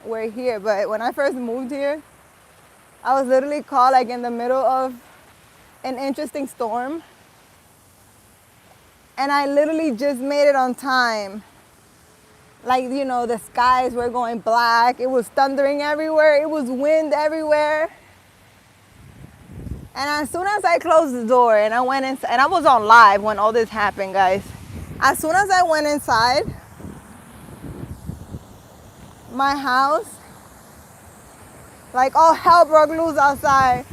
were here, but when I first moved here, I was literally caught like in the middle of an interesting storm. And I literally just made it on time. Like, you know, the skies were going black. It was thundering everywhere. It was wind everywhere. And as soon as I closed the door and I went inside, and I was on live when all this happened, guys. As soon as I went inside my house, like all hell broke loose outside.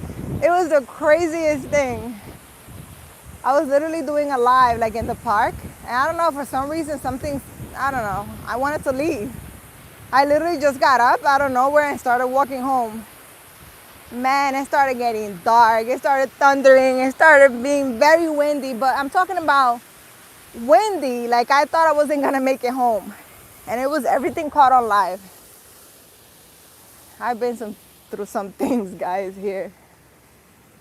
It was the craziest thing. I was literally doing a live like in the park. And I don't know, for some reason, I don't know. I wanted to leave. I literally just got up out of nowhere and started walking home. Man, it started getting dark. It started thundering. It started being very windy. But I'm talking about windy. Like I thought I wasn't going to make it home. And it was everything caught on live. I've been through some things, guys, here.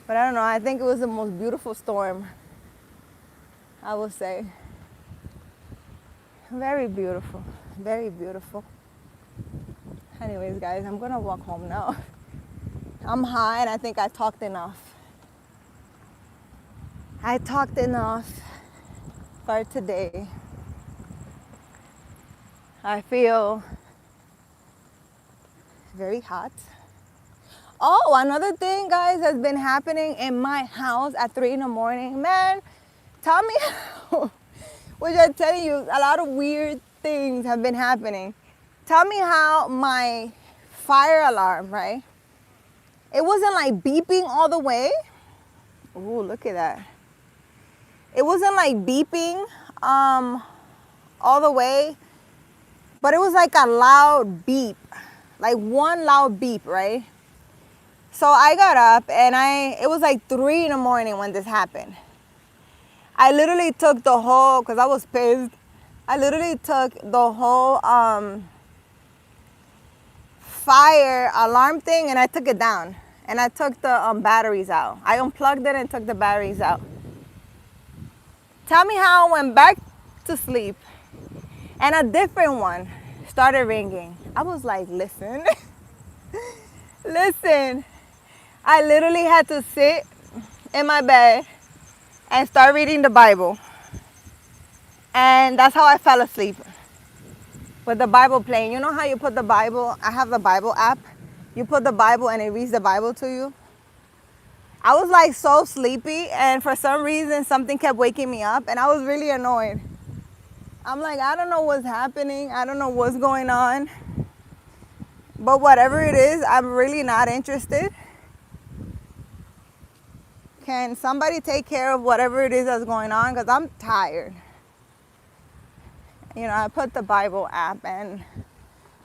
But I don't know. I think it was the most beautiful storm, I would say. Very beautiful. Very beautiful. Anyways, guys, I'm going to walk home now. I'm high and I think I talked enough. I talked enough for today. I feel very hot. Oh, another thing, guys, has been happening in my house at 3 in the morning. Man, tell me how, which I'm telling you, a lot of weird things have been happening. Tell me how my fire alarm, right? It wasn't like beeping all the way. Ooh, look at that. It wasn't like beeping all the way, but it was like a loud beep, like one loud beep, right? So I got up and it was like 3 in the morning when this happened. I literally took the whole, because I was pissed, I literally took the whole fire alarm thing and I took it down. And I took the batteries out. I unplugged it and took the batteries out. Tell me how I went back to sleep and a different one started ringing. I was like, listen, listen. I literally had to sit in my bed and start reading the Bible. And that's how I fell asleep, with the Bible playing. You know how you put the Bible, I have the Bible app. You put the Bible and it reads the Bible to you. I was like so sleepy and for some reason something kept waking me up and I was really annoyed. I'm like, I don't know what's happening. I don't know what's going on. But whatever it is, I'm really not interested. Can somebody take care of whatever it is that's going on? Because I'm tired. You know, I put the Bible app and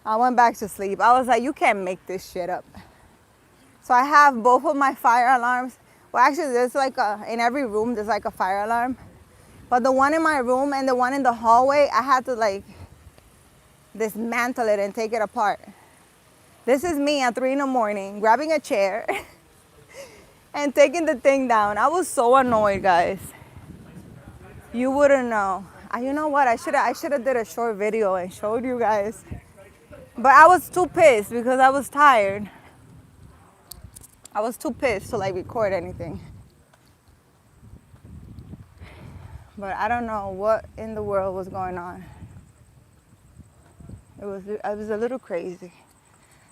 I went back to sleep. I was like, you can't make this shit up. So I have both of my fire alarms. Well, actually, there's like in every room, there's like a fire alarm. But the one in my room and the one in the hallway, I had to like dismantle it and take it apart. This is me at 3 in the morning, grabbing a chair and taking the thing down. I was so annoyed, guys. You wouldn't know. You know what? I should have did a short video and showed you guys. But I was too pissed because I was tired. I was too pissed to like record anything. But I don't know what in the world was going on. It was a little crazy.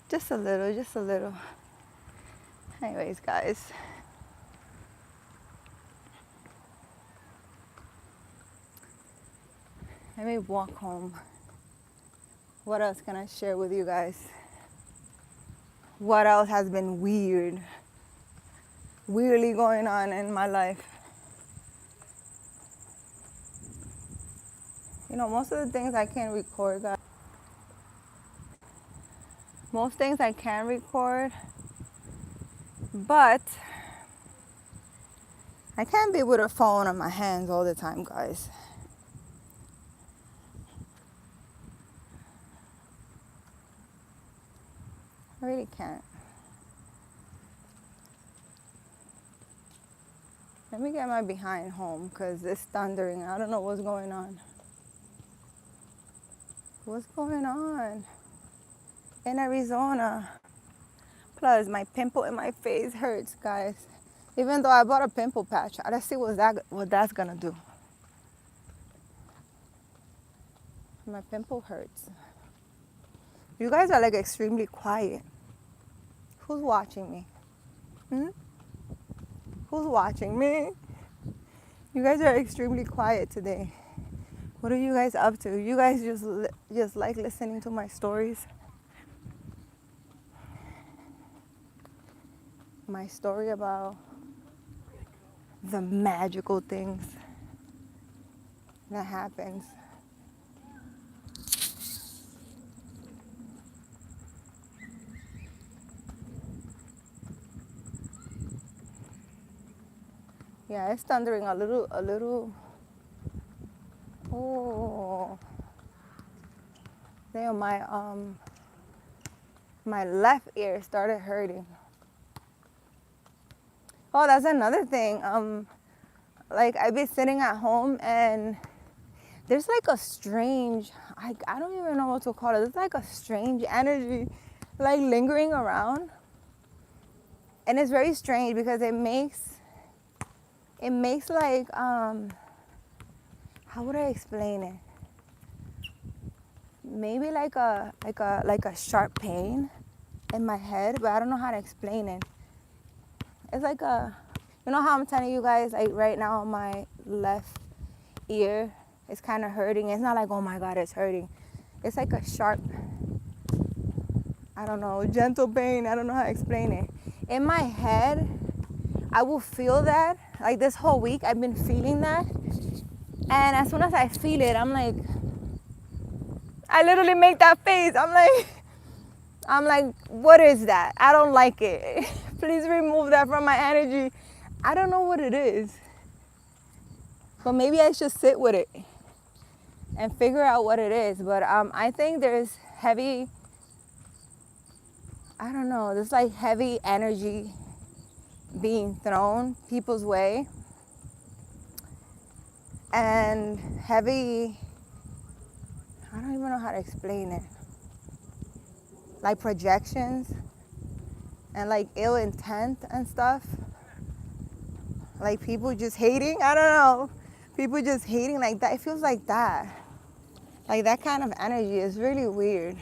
Just a little. Anyways, guys. Let me walk home. What else can I share with you guys? What else has been weirdly going on in my life? You know, most of the things I can't record, guys. Most things I can record, but I can't be with a phone on my hands all the time, guys. I really can't. Let me get my behind home because it's thundering. I don't know what's going on. What's going on in Arizona? Plus, my pimple in my face hurts, guys. Even though I bought a pimple patch, let's see what that's gonna do. My pimple hurts. You guys are like extremely quiet. Who's watching me? Who's watching me? You guys are extremely quiet today. What are you guys up to? You guys just like listening to my stories? My story about the magical things that happens. Yeah, it's thundering a little. Oh, damn, my left ear started hurting. Oh, that's another thing. Like I've been sitting at home and there's like a strange, I don't even know what to call it. There's like a strange energy like lingering around. And it's very strange because it makes like, how would I explain it? Maybe like a sharp pain in my head, but I don't know how to explain it. It's like you know how I'm telling you guys, like right now my left ear is kind of hurting. It's not like, oh my God, it's hurting. It's like a sharp, I don't know, gentle pain. I don't know how to explain it. In my head, I will feel that. Like this whole week, I've been feeling that. And as soon as I feel it, I'm like, I literally make that face. I'm like, what is that? I don't like it. Please remove that from my energy. I don't know what it is. But maybe I should sit with it and figure out what it is. But I think there's heavy, I don't know, there's like heavy energy being thrown people's way. And heavy, I don't even know how to explain it. Like projections and like ill intent and stuff. Like people just hating, I don't know. People just hating like that. It feels like that. Like that kind of energy is really weird.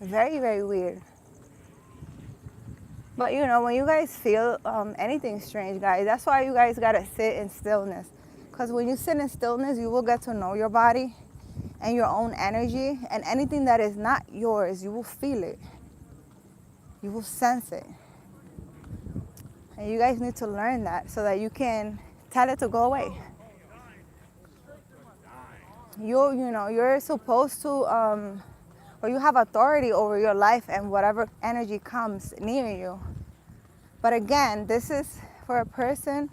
Very, very weird. But you know, when you guys feel anything strange, guys, that's why you guys gotta sit in stillness. Because when you sit in stillness, you will get to know your body and your own energy. And anything that is not yours, you will feel it. You will sense it. And you guys need to learn that so that you can tell it to go away. you're supposed to, or you have authority over your life and whatever energy comes near you. But again, this is for a person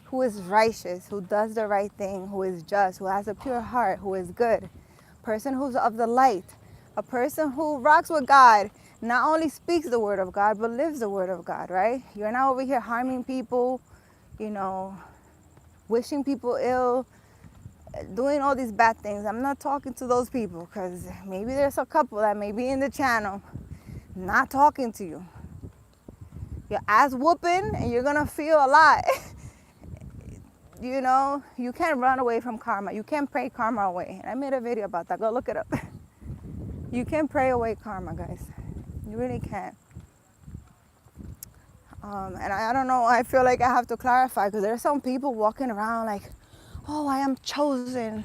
who is righteous, who does the right thing, who is just, who has a pure heart, who is good, person who's of the light, a person who rocks with God, not only speaks the word of God, but lives the word of God, right? You're not over here harming people, wishing people ill, doing all these bad things. I'm not talking to those people, because maybe there's a couple that may be in the channel not talking to you. Your ass whooping and you're gonna feel a lot. You can't run away from karma. You can't pray karma away. And I made a video about that. Go look it up. You can't pray away karma, guys. You really can't. And I don't know. I feel like I have to clarify, because there are some people walking around like, oh, I am chosen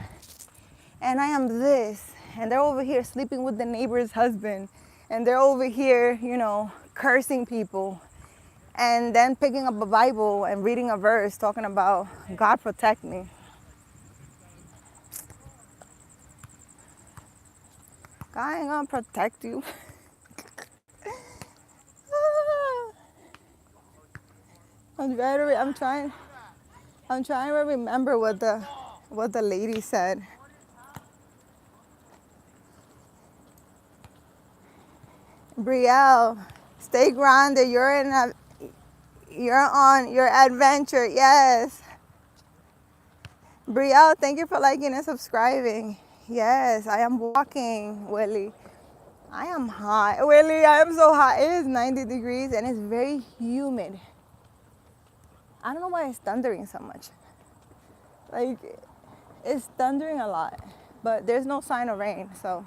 and I am this. And they're over here sleeping with the neighbor's husband. And they're over here, cursing people. And then picking up a Bible and reading a verse talking about God protect me. God ain't gonna protect you. I'm trying to remember what the lady said. Brielle, stay grounded. You're on your adventure. Yes. Brielle, thank you for liking and subscribing. Yes, I am walking, Willie. I am hot. Willie, I am so hot. It is 90 degrees and it's very humid. I don't know why it's thundering so much. Like, it's thundering a lot, but there's no sign of rain, so.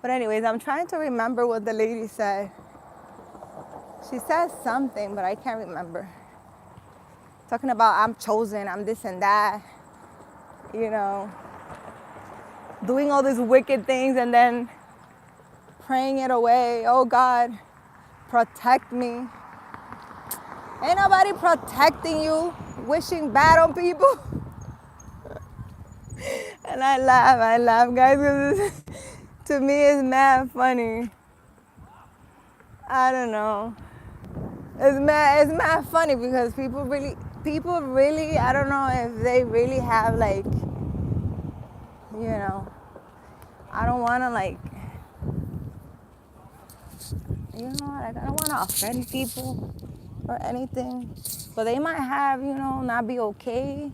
But anyways, I'm trying to remember what the lady said. She said something, but I can't remember. Talking about I'm chosen, I'm this and that, doing all these wicked things and then praying it away. Oh God, protect me. Ain't nobody protecting you, wishing bad on people. And I laugh, guys, because to me it's mad funny. I don't know. It's mad funny because people really, I don't know if they really have like, I don't want to like, I don't want to offend people or anything, but they might have, not be okay.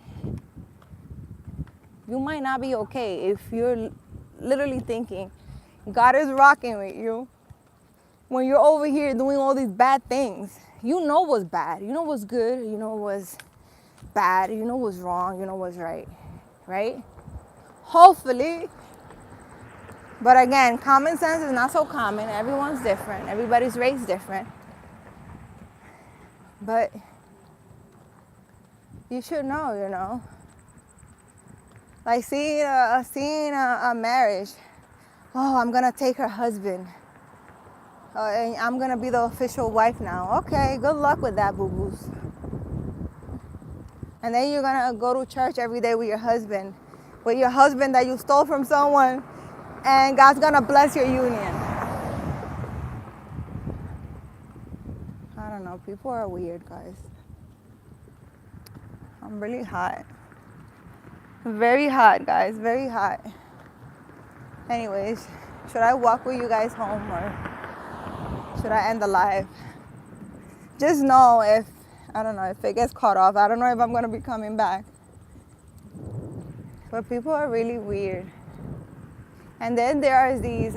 You might not be okay if you're literally thinking God is rocking with you when you're over here doing all these bad things. You know what's bad, you know what's good, you know what's bad, you know what's wrong, you know what's right? Hopefully. But again, common sense is not so common. Everyone's different. Everybody's raised different. But you should know, Like seeing a marriage. Oh, I'm going to take her husband. And I'm going to be the official wife now. Okay, good luck with that, boo-boos. And then you're going to go to church every day with your husband that you stole from someone, and God's going to bless your union. I don't know. People are weird, guys. I'm really hot. Very hot, guys. Very hot. Anyways, should I walk with you guys home or should I end the live? Just know if it gets cut off. I don't know if I'm going to be coming back. But people are really weird. And then there are these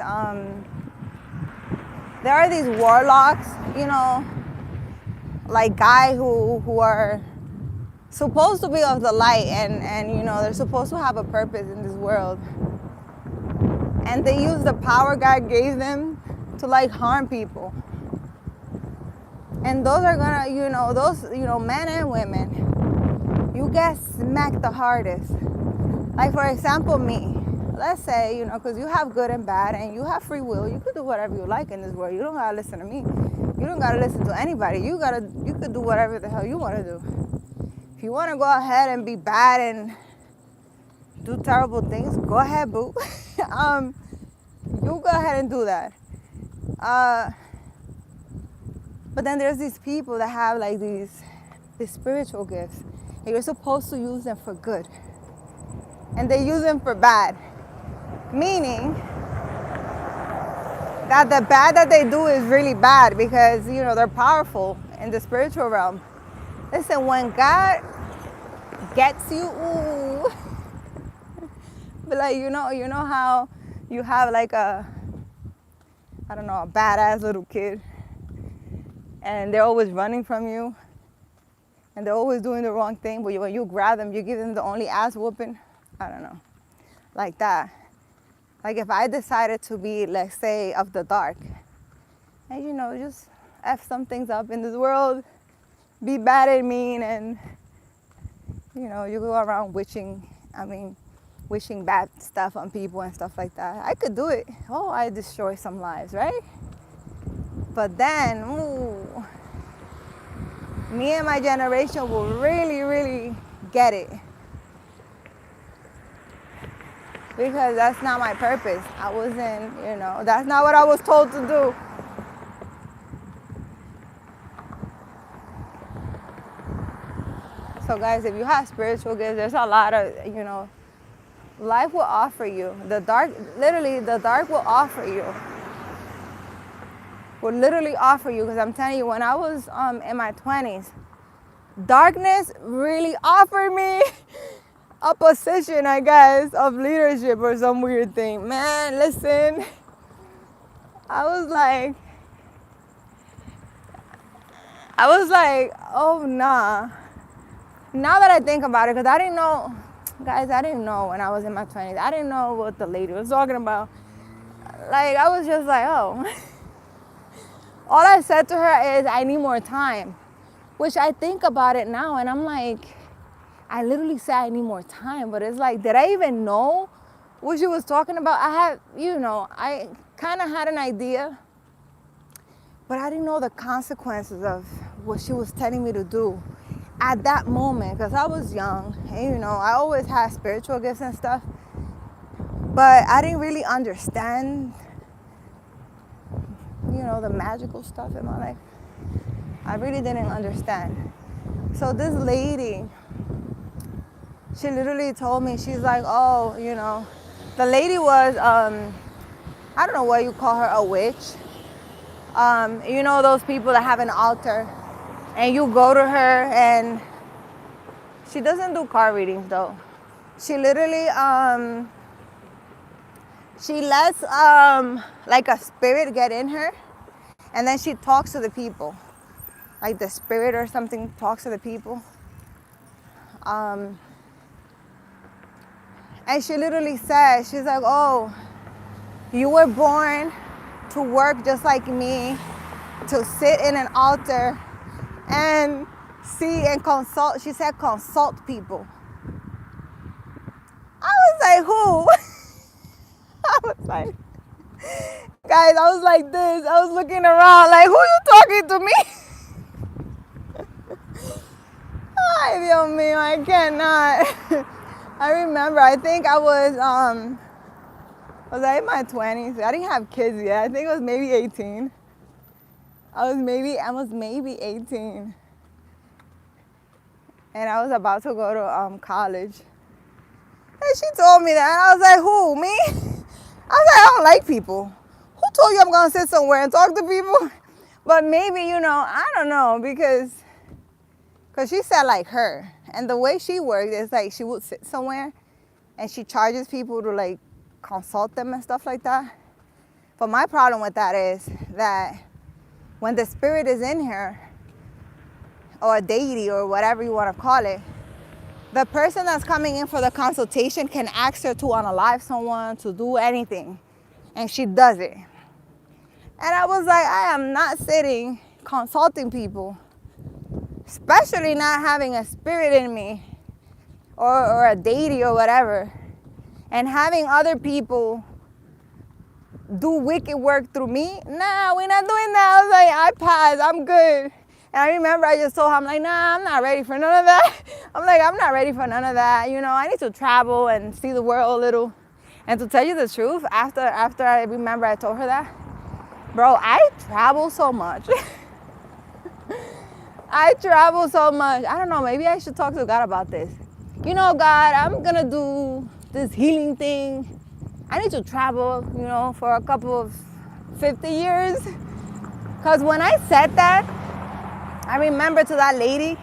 warlocks, like guys who are supposed to be of the light and they're supposed to have a purpose in this world. And they use the power God gave them to like harm people. And those are gonna, men and women, you get smacked the hardest. Like for example, me. Let's say, because you have good and bad and you have free will. You could do whatever you like in this world. You don't gotta listen to me. You don't gotta listen to anybody. You could do whatever the hell you want to do. If you want to go ahead and be bad and do terrible things, go ahead, boo. You go ahead and do that. But then there's these people that have like these spiritual gifts, and you're supposed to use them for good, and they use them for bad, meaning that the bad that they do is really bad because they're powerful in the spiritual realm. Listen, when God gets you, ooh, but like you know how you have like a badass little kid, and they're always running from you, and they're always doing the wrong thing, but when you grab them, you give them the only ass whooping. I don't know, like that. Like if I decided to be, let's say, of the dark, and just F some things up in this world, be bad and mean, and you go around wishing bad stuff on people and stuff like that. I could do it. Oh, I destroy some lives, right? But then, ooh, me and my generation will really, really get it. Because that's not my purpose. I wasn't, that's not what I was told to do. So guys, if you have spiritual gifts, there's a lot of, life will offer you. The dark will offer you. Will literally offer you, because I'm telling you, when I was in my 20s, darkness really offered me a position, I guess, of leadership or some weird thing. Man, listen, I was like, oh nah. Now that I think about it, because I didn't know, guys, I didn't know when I was in my 20s. I didn't know what the lady was talking about. Like, I was just like, oh. All I said to her is, I need more time. Which I think about it now, and I'm like, I literally said I need more time. But it's like, did I even know what she was talking about? I kind of had an idea. But I didn't know the consequences of what she was telling me to do at that moment, because I was young, and I always had spiritual gifts and stuff, but I didn't really understand the magical stuff in my life. I really didn't understand. So this lady, she literally told me, she's like, oh, the lady was I don't know what you call her, a witch. Those people that have an altar, and you go to her, and she doesn't do card readings though. She literally she lets like a spirit get in her, and then she talks to the people, like the spirit or something talks to the people. And she literally says, she's like, oh, you were born to work just like me, to sit in an altar and see and consult. She said consult people. I was like, who? I was like, guys, I was like this. I was looking around like, who you talking to me? Ay, Dios mío, I cannot. I remember, I think I was I in my 20s? I didn't have kids yet. I think I was maybe 18. I was maybe 18. And I was about to go to college. And she told me that, and I was like, who, me? I was like, I don't like people. Who told you I'm gonna sit somewhere and talk to people? But maybe, I don't know, because she said like her. And the way she worked is like she would sit somewhere and she charges people to like consult them and stuff like that. But my problem with that is that when the spirit is in her, or a deity or whatever you want to call it, the person that's coming in for the consultation can ask her to unalive someone, to do anything, and she does it. And I was like, I am not sitting consulting people, especially not having a spirit in me or a deity or whatever, and having other people do wicked work through me. Nah, we're not doing that. I was like, I pass, I'm good. And I remember I just told her, I'm like, nah, I'm not ready for none of that. I'm like, I'm not ready for none of that. You know, I need to travel and see the world a little. And to tell you the truth, after I remember I told her that, bro, I travel so much. I travel so much. I don't know, maybe I should talk to God about this. You know, God, I'm gonna do this healing thing. I need to travel, you know, for a couple of 50 years. Because when I said that, I remember to that lady,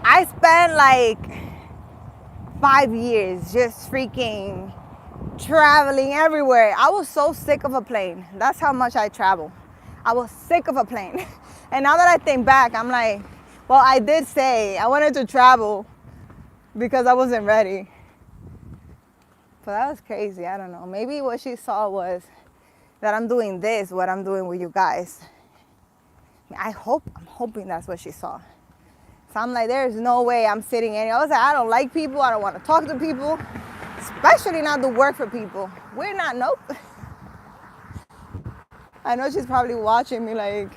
I spent like 5 years just freaking traveling everywhere. I was so sick of a plane. That's how much I travel. I was sick of a plane. And now that I think back, I'm like, well, I did say I wanted to travel because I wasn't ready. But that was crazy. I don't know. Maybe what she saw was that I'm doing this, what I'm doing with you guys. I'm hoping that's what she saw. So I'm like, there's no way I'm sitting in. I was like, I don't like people. I don't want to talk to people, especially not to work for people. We're not, nope. I know she's probably watching me like,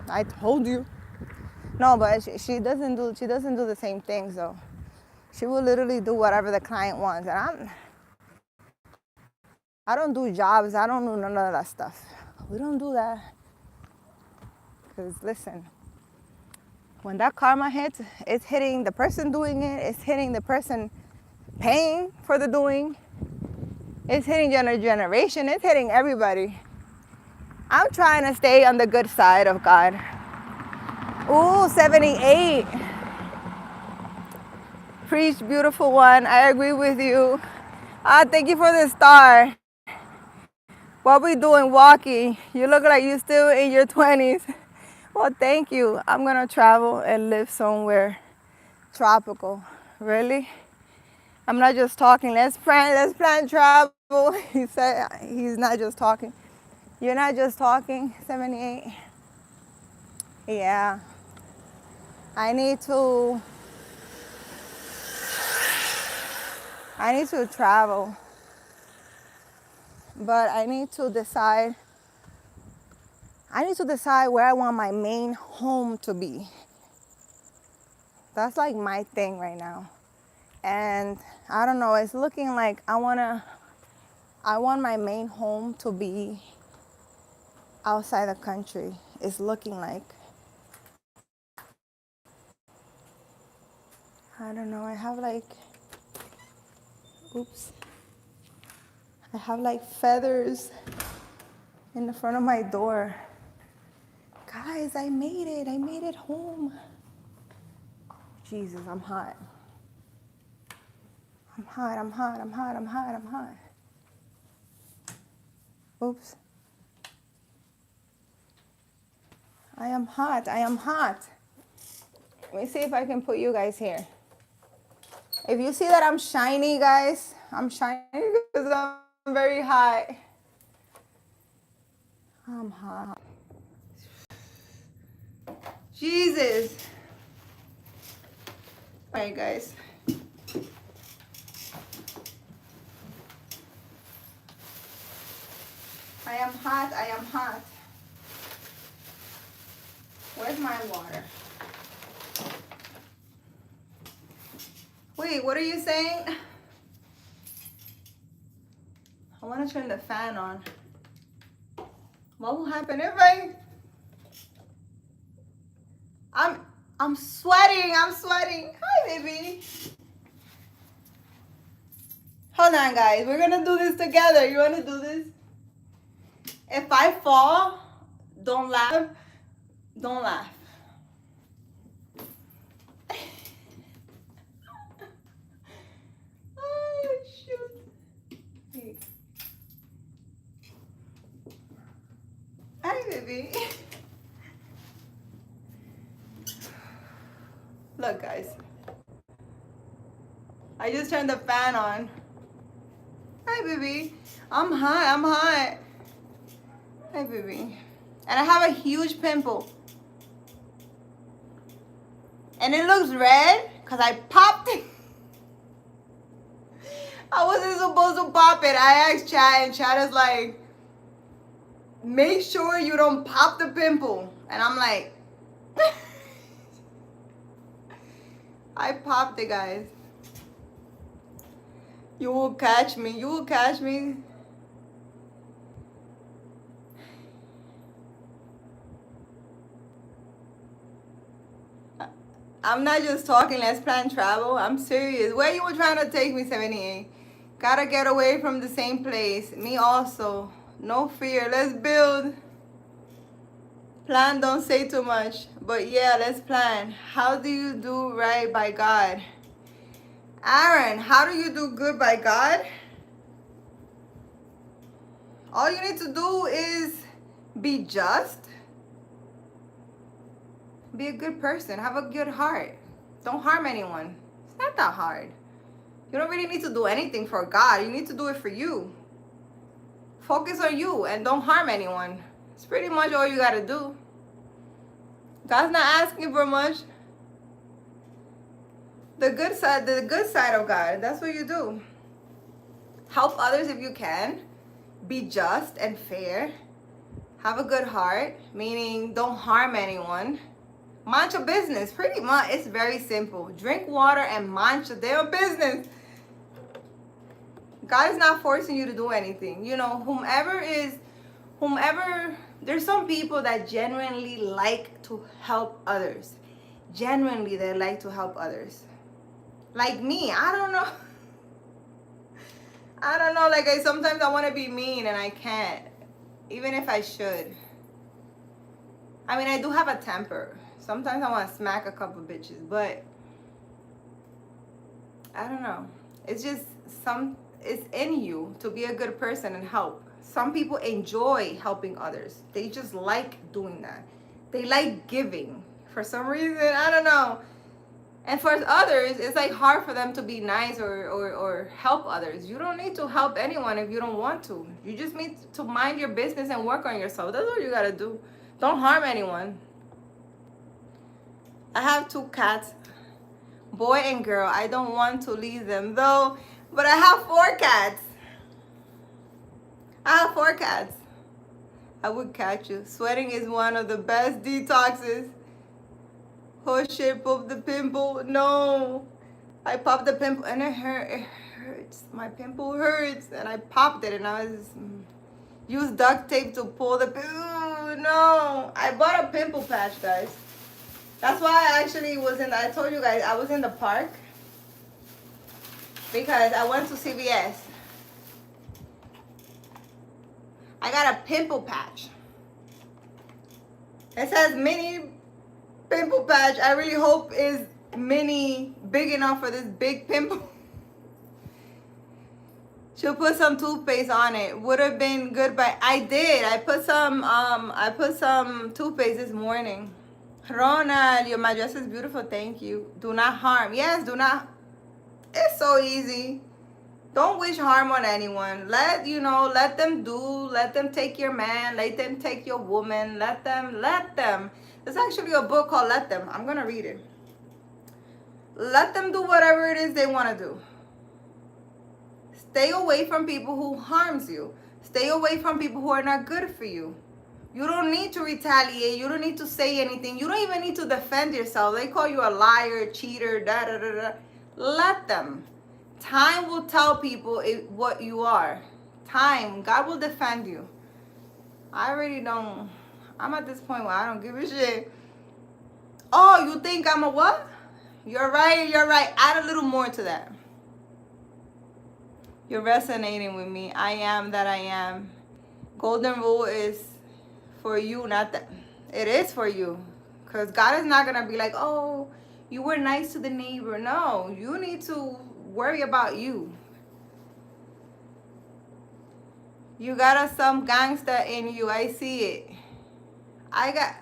I told you. No, but she doesn't do the same things though. She will literally do whatever the client wants. And I don't do jobs. I don't do none of that stuff. We don't do that. Because listen, when that karma hits, it's hitting the person doing it. It's hitting the person paying for the doing. It's hitting generation. It's hitting everybody. I'm trying to stay on the good side of God. Ooh, 78. Preach, beautiful one. I agree with you. Thank you for the star. What we doing walking? You look like you're still in your 20s. Well, thank you. I'm going to travel and live somewhere tropical. Really? I'm not just talking. Let's plan travel. He said he's not just talking. You're not just talking, 78. Yeah. I need to travel. But I need to decide where I want my main home to be. That's like my thing right now. And I don't know, it's looking like I want my main home to be outside the country. It's looking like. I don't know, I have like feathers in the front of my door. Guys, I made it home. Jesus, I'm hot. I'm hot. Oops. I am hot. Let me see if I can put you guys here. If you see that I'm shiny, guys, I'm shiny because I'm very hot. I'm hot. Jesus. All right, guys. I am hot. Where's my water? Wait, what are you saying? I want to turn the fan on. What will happen if I'm sweating. Hi, baby. Hold on, guys. We're gonna do this together. You wanna do this? If I fall, don't laugh. Don't laugh. Oh, shoot. Hey. Hi, baby. Look, guys. I just turned the fan on. Hi, baby. I'm hot. Hi, baby. And I have a huge pimple. And it looks red because I popped it. I wasn't supposed to pop it. I asked Chad, and Chad is like, make sure you don't pop the pimple. And I'm like, I popped it, guys. You will catch me. You will catch me. I'm not just talking, let's plan travel. I'm serious. Where you were trying to take me, 78? Gotta get away from the same place. Me also. No fear. Let's build. Plan, don't say too much. But yeah, let's plan. How do you do right by God? Aaron, how do you do good by God? All you need to do is be just. Be a good person. Have a good heart. Don't harm anyone. It's not that hard. You don't really need to do anything for God. You need to do it for you. Focus on you and don't harm anyone. It's pretty much all you gotta do. God's not asking for much. The good side of God. That's what you do. Help others if you can. Be just and fair. Have a good heart, meaning don't harm anyone. Mind your business. Pretty much, it's very simple. Drink water and mind your damn business. God is not forcing you to do anything. You know, whomever, there's some people that genuinely like to help others. Genuinely, they like to help others. Like me, I don't know. Like sometimes I want to be mean and I can't. Even if I should. I mean, I do have a temper. Sometimes I want to smack a couple bitches, but I don't know. It's just it's in you to be a good person and help. Some people enjoy helping others. They just like doing that. They like giving for some reason. I don't know. And for others, it's like hard for them to be nice or help others. You don't need to help anyone if you don't want to. You just need to mind your business and work on yourself. That's what you gotta do. Don't harm anyone. I have 2 cats, boy and girl. I don't want to leave them though, but I have 4 cats. I would catch you. Sweating is one of the best detoxes. Oh shit, pop the pimple. No. I popped the pimple and it hurts. My pimple hurts and I popped it and I was used duct tape to pull the pimple. No. I bought a pimple patch, guys. That's why I actually I told you guys I was in the park because I went to CVS. I got a pimple patch. It says mini pimple patch. I really hope is mini big enough for this big pimple. She'll put some toothpaste on it. Would have been good, but I did. I put some toothpaste this morning. Ronald, my dress is beautiful. Thank you. Do not harm. Yes, do not. It's so easy. Don't wish harm on anyone. Let them do. Let them take your man. Let them take your woman. Let them. There's actually a book called Let Them. I'm going to read it. Let them do whatever it is they want to do. Stay away from people who harms you. Stay away from people who are not good for you. You don't need to retaliate. You don't need to say anything. You don't even need to defend yourself. They call you a liar, cheater, da-da-da-da. Let them. Time will tell people what you are. Time. God will defend you. I really don't. I'm at this point where I don't give a shit. Oh, you think I'm a what? You're right. Add a little more to that. You're resonating with me. I am that I am. Golden rule is for you, not that. It is for you. Because God is not going to be like, oh, you were nice to the neighbor. No, you need to worry about you. You got some gangster in you. I see it. I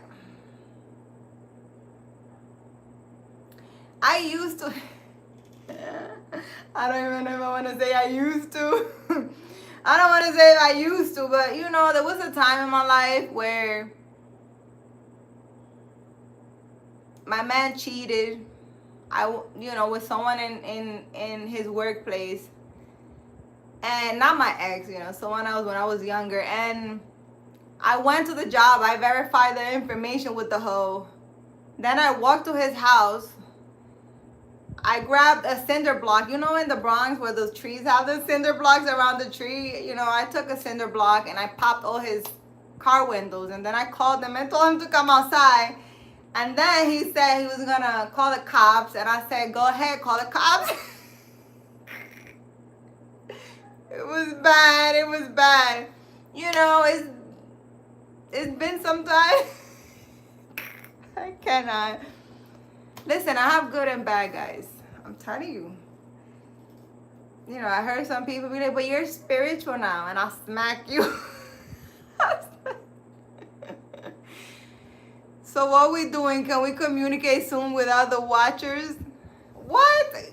used to. I don't even know if I want to say I used to. I don't want to say I used to, but there was a time in my life where my man cheated. With someone in his workplace, and not my ex, someone else when I was younger. And I went to the job. I verified the information with the hoe. Then I walked to his house. I grabbed a cinder block. You know, in the Bronx where those trees have the cinder blocks around the tree? You know, I took a cinder block and I popped all his car windows. And then I called him and told him to come outside. And then he said he was going to call the cops. And I said, go ahead, call the cops. It was bad. It was bad. You know, it's been some time. I cannot. Listen, I have good and bad, guys. I'm telling you. You know, I heard some people be like, but you're spiritual now, and I'll smack you. So what we doing? Can we communicate soon without the watchers? What?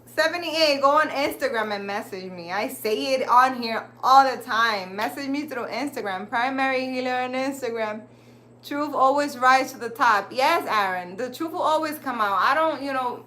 78, go on Instagram and message me. I say it on here all the time. Message me through Instagram. Primary Healer on Instagram. Truth always rise to the top. Yes, Aaron. The truth will always come out. I don't, you know.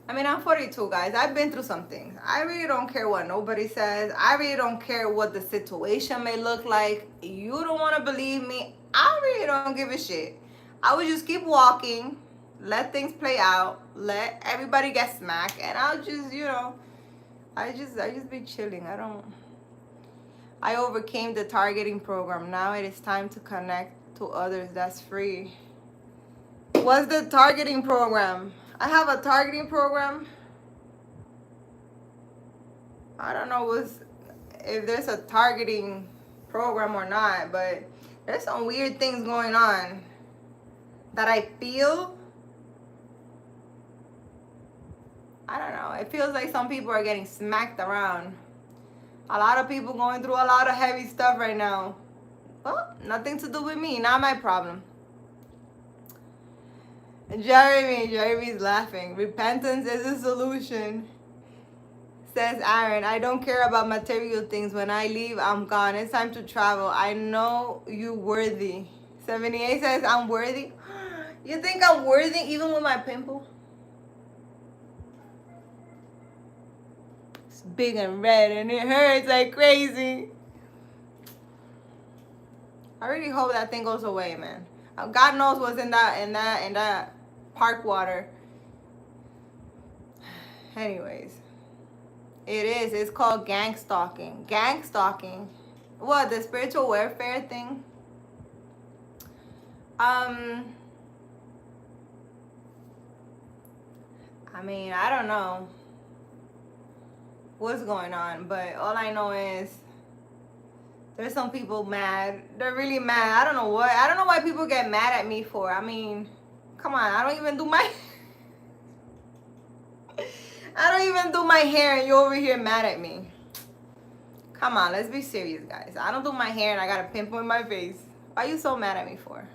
I mean, I'm 42, guys. I've been through some things. I really don't care what nobody says. I really don't care what the situation may look like. You don't want to believe me. I really don't give a shit. I would just keep walking. Let things play out. Let everybody get smacked. And I'll just, you know, I just be chilling. I overcame the targeting program. Now it is time to connect to others. That's free. What's the targeting program? I have a targeting program. I don't know if there's a targeting program or not, but there's some weird things going on that I feel. I don't know. It feels like some people are getting smacked around. A lot of people going through a lot of heavy stuff right now. Well, nothing to do with me. Not my problem. Jeremy's laughing. Repentance is a solution. Says Aaron, I don't care about material things. When I leave, I'm gone. It's time to travel. I know you worthy. 78 says I'm worthy. You think I'm worthy even with my pimple? It's big and red and it hurts like crazy. I really hope that thing goes away, man. God knows what's in that park water. Anyways, it's called gang stalking. Gang stalking. What, the spiritual warfare thing? I mean, I don't know what's going on, but all I know is there's some people mad. They're really mad. I don't know why people get mad at me for. I mean, come on, I don't even do my hair and you're over here mad at me. Come on, let's be serious, guys. I don't do my hair and I got a pimple in my face. Why are you so mad at me for?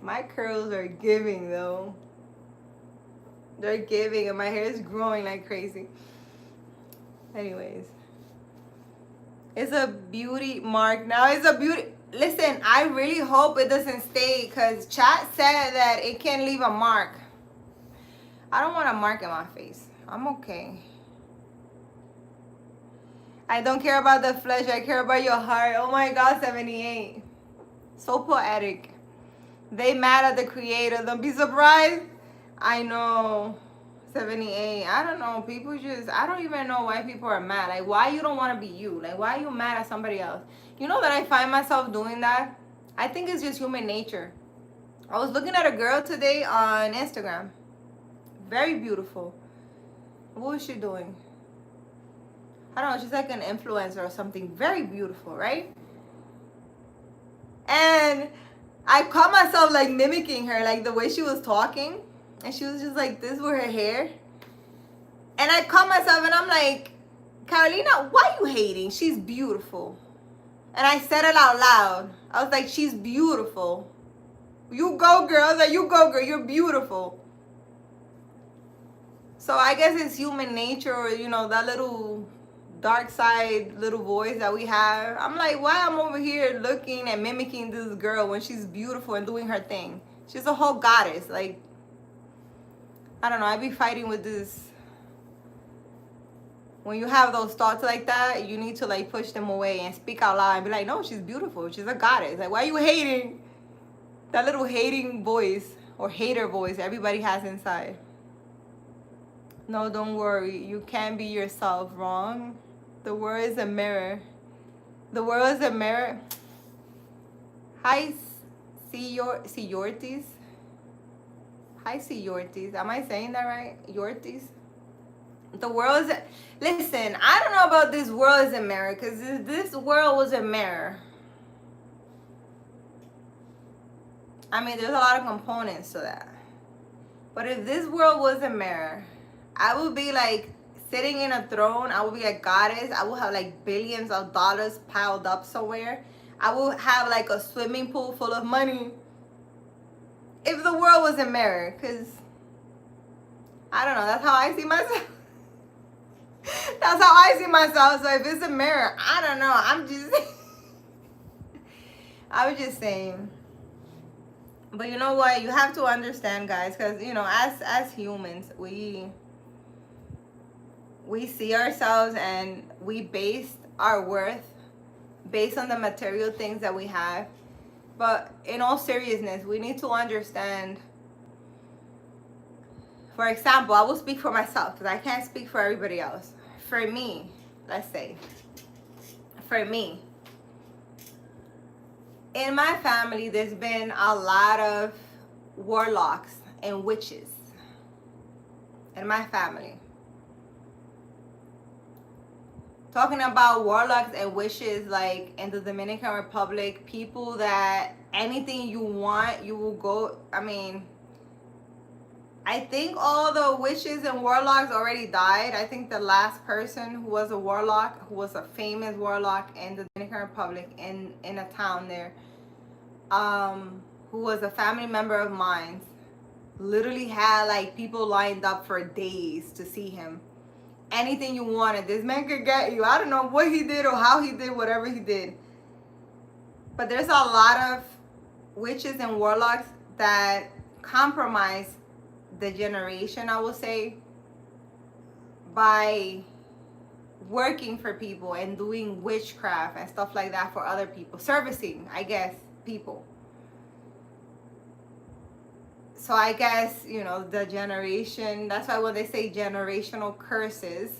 My curls are giving, though. They're giving and my hair is growing like crazy. Anyways. It's a beauty mark now. It's a beauty. Listen, I really hope it doesn't stay because chat said that it can leave a mark. I don't want a mark in my face. I'm okay. I don't care about the flesh. I care about your heart. Oh my God, 78. So poetic. They mad at the creator. Don't be surprised. I know. 78. I don't know. People just, I don't even know why people are mad. Like, why you don't want to be you? Like, why are you mad at somebody else? You know that I find myself doing that? I think it's just human nature. I was looking at a girl today on Instagram. Very beautiful. What was she doing? I don't know. She's like an influencer or something. Very beautiful, right? And I caught myself like mimicking her, like the way she was talking. And she was just like this with her hair. And I caught myself and I'm like, Carolina, why are you hating? She's beautiful. And I said it out loud. I was like, she's beautiful. You go, girl. I was like, you go, girl. You're beautiful. So I guess it's human nature, or, you know, that little dark side little voice that we have. I'm like, why I'm over here looking and mimicking this girl when she's beautiful and doing her thing? She's a whole goddess. Like, I don't know. I be fighting with this. When you have those thoughts like that, you need to like push them away and speak out loud and be like, no, she's beautiful. She's a goddess. Like, why are you hating? That little hating voice or hater voice everybody has inside. No, don't worry. You can't be yourself. Wrong. The world is a mirror. The world is a mirror. Hi, Yorties. Hi, Yorties. Am I saying that right? Yorties. The world is. Listen, I don't know about this world is a mirror, because this world was a mirror. I mean, there's a lot of components to that. But if this world was a mirror, I would be like sitting in a throne. I would be a goddess. I would have like billions of dollars piled up somewhere. I would have like a swimming pool full of money. If the world was a mirror, because I don't know, that's how I see myself. That's how I see myself. So if it's a mirror, I don't know. I was just saying. But you know what? You have to understand, guys, because, you know, as humans, we see ourselves and we base our worth based on the material things that we have. But in all seriousness, we need to understand. For example, I will speak for myself because I can't speak for everybody else. For me, let's say, for me, in my family, there's been a lot of warlocks and witches in my family. Talking about warlocks and witches, like in the Dominican Republic, people that anything you want, you will go. I mean, I think all the witches and warlocks already died. I think the last person who was a warlock, who was a famous warlock in the Dominican Republic, in a town there, who was a family member of mine, literally had like people lined up for days to see him. Anything you wanted, this man could get you. I don't know what he did or how he did whatever he did. But there's a lot of witches and warlocks that compromise the generation, I will say, by working for people and doing witchcraft and stuff like that for other people, servicing, I guess, people. So I guess, you know, the generation, that's why when they say generational curses,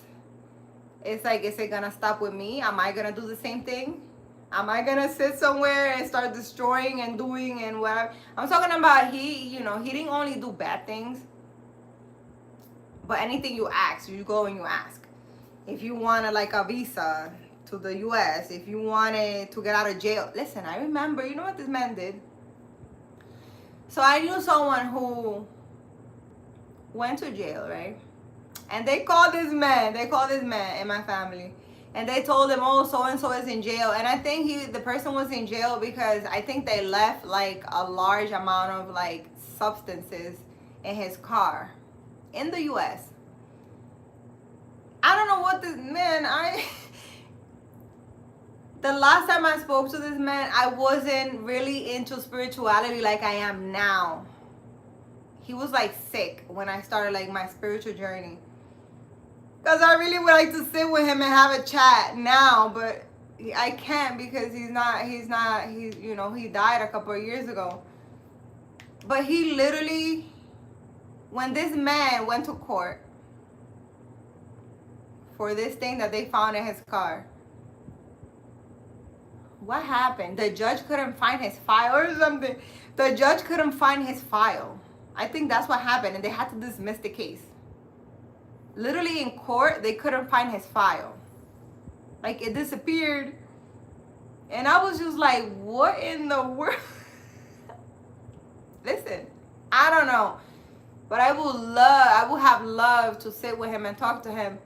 it's like, is it gonna stop with me? Am I gonna do the same thing? Am I gonna sit somewhere and start destroying and doing and whatever? I'm talking about he didn't only do bad things, but anything you ask, you go and you ask. If you wanted like a visa to the US, if you wanted to get out of jail. Listen, I remember, you know what this man did? So I knew someone who went to jail, right? And they called this man in my family. And they told him, oh, so-and-so is in jail. And I think the person was in jail because I think they left like a large amount of like substances in his car in the US. I don't know what this man, the last time I spoke to this man, I wasn't really into spirituality like I am now. He was like sick when I started like my spiritual journey. Because I really would like to sit with him and have a chat now, but I can't because he died a couple of years ago. But he literally, when this man went to court for this thing that they found in his car, what happened? The judge couldn't find his file or something. The judge couldn't find his file. I think that's what happened, and they had to dismiss the case. Literally in court, they couldn't find his file. Like, it disappeared. And I was just like, what in the world? Listen, I don't know. But I would have loved to sit with him and talk to him.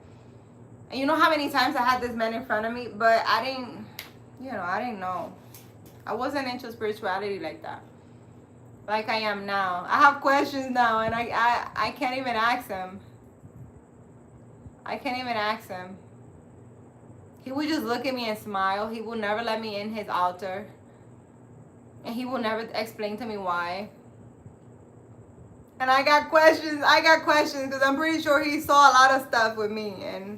And you know how many times I had this man in front of me, but I didn't know. I wasn't into spirituality like that. Like I am now. I have questions now, and I can't even ask him. I can't even ask him. He would just look at me and smile. He would never let me in his altar. And he would never explain to me why. And I got questions because I'm pretty sure he saw a lot of stuff with me. And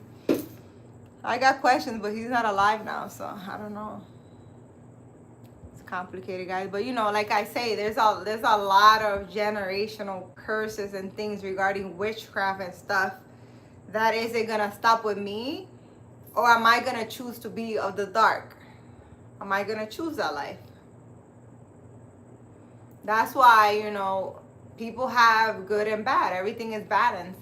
I got questions, but he's not alive now, so I don't know. It's complicated, guys. But like I say, there's a lot of generational curses and things regarding witchcraft and stuff that isn't gonna stop with me. Or am I gonna choose to be of the dark? Am I gonna choose that life? That's why, people have good and bad. Everything is balanced.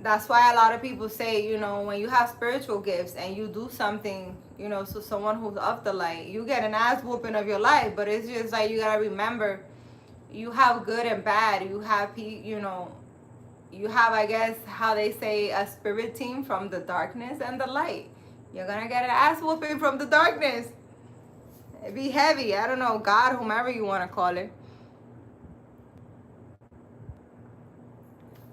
That's why a lot of people say, when you have spiritual gifts and you do something, so someone who's of the light, you get an ass whooping of your life. But it's just like, you gotta remember, you have good and bad. You have, you have, I guess, how they say, a spirit team from the darkness and the light. You're gonna get an ass whooping from the darkness. It'd be heavy. I don't know, God, whomever you want to call it.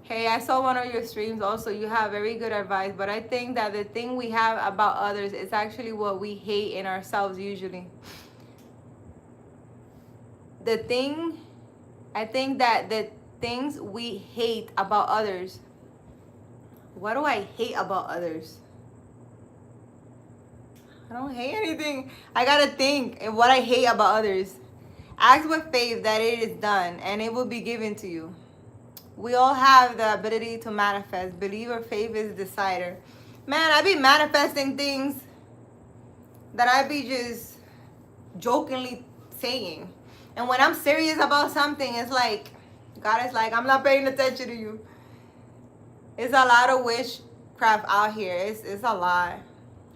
Hey, I saw one of your streams also. You have very good advice, but I think that the thing we have about others is actually what we hate in ourselves usually. I think that the things we hate about others. What do I hate about others? I don't hate anything. I gotta think of what I hate about others. Ask with faith that it is done and it will be given to you. We all have the ability to manifest. Believe or faith is the decider. Man, I be manifesting things that I be just jokingly saying. And when I'm serious about something, it's like, God is like, I'm not paying attention to you. It's a lot of witchcraft out here. It's a lot.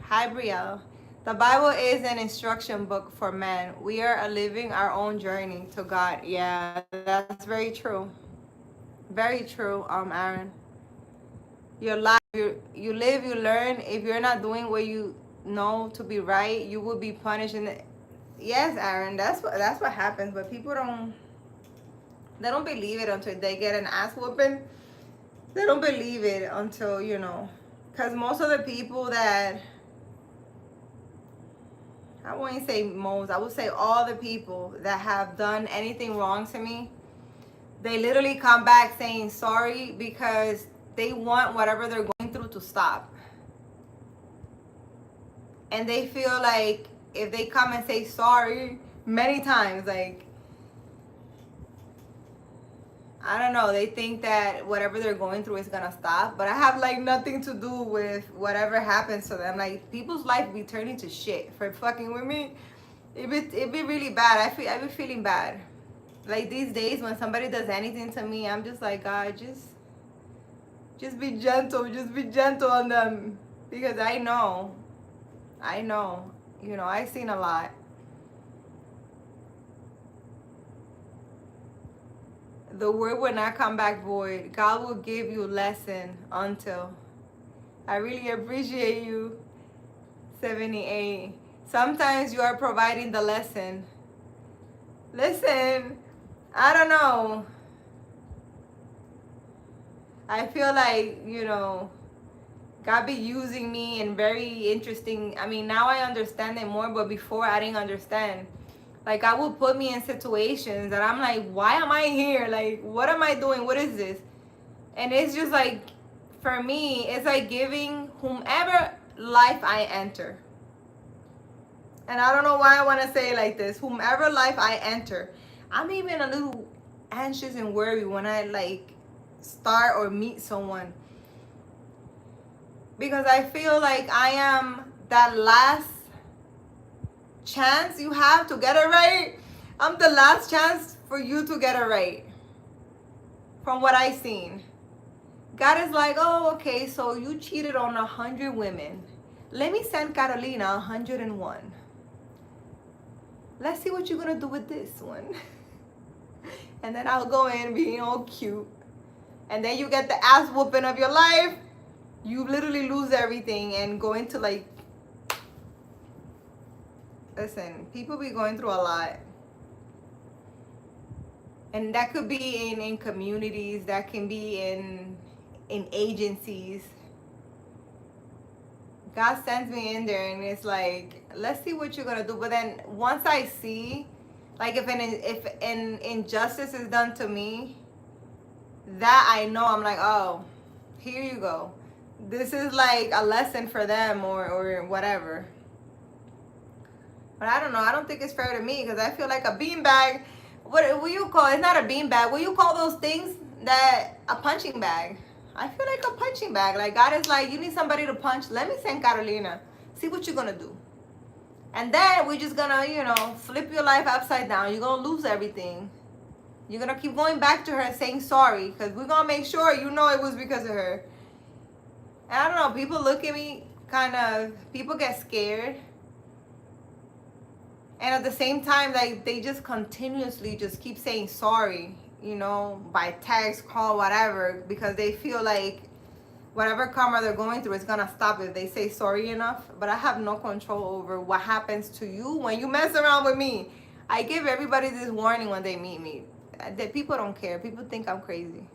Hi, Brielle. The Bible is an instruction book for men. We are living our own journey to God. Yeah, that's very true. Very true, Aaron. Your life, you live, you learn. If you're not doing what you know to be right, you will be punished. Yes, Aaron, that's what happens. But people don't believe it until they get an ass whooping. They don't believe it until, because most of the people that, I wouldn't say most, I would say all the people that have done anything wrong to me, they literally come back saying sorry because they want whatever they're going through to stop. And they feel like if they come and say sorry many times, like, I don't know, they think that whatever they're going through is gonna stop. But I have like nothing to do with whatever happens to them. Like, people's life be turning to shit for fucking with me. It be really bad. I be feeling bad. Like, these days when somebody does anything to me, I'm just like, God, just be gentle. Just be gentle on them. Because I know. I've seen a lot. The word will not come back void. God will give you lesson until. I really appreciate you, 78. Sometimes you are providing the lesson. Listen, I don't know. I feel like, God be using me in very interesting, now I understand it more, but before I didn't understand. Like, God will put me in situations that I'm like, why am I here? Like, what am I doing? What is this? And it's just like, for me, it's like giving whomever life I enter. And I don't know why I want to say it like this. Whomever life I enter. I'm even a little anxious and worried when I like start or meet someone. Because I feel like I am that last chance you have to get it right. I'm the last chance for you to get it right. From what I've seen. God is like, oh, okay, so you cheated on 100 women. Let me send Carolina 101. Let's see what you're going to do with this one. And then I'll go in being all cute. And then you get the ass whooping of your life. You literally lose everything and go into like, listen, people be going through a lot. And that could be in communities, that can be in agencies. God sends me in there and it's like, let's see what you're gonna do. But then once I see, like, if an injustice is done to me, that I know, I'm like, oh, here you go. This is like a lesson for them or whatever. But I don't know. I don't think it's fair to me because I feel like a beanbag. What you call? It's not a beanbag. What you call those things? That a punching bag. I feel like a punching bag. Like God is like, you need somebody to punch. Let me send Carolina. See what you're gonna do. And then we're just gonna, flip your life upside down. You're gonna lose everything. You're gonna keep going back to her and saying sorry because we're gonna make sure you know it was because of her. And I don't know. People look at me people get scared. And at the same time, like they just continuously just keep saying sorry, by text, call, whatever, because they feel like whatever karma they're going through is gonna stop if they say sorry enough. But I have no control over what happens to you when you mess around with me. I give everybody this warning when they meet me. That people don't care. People think I'm crazy.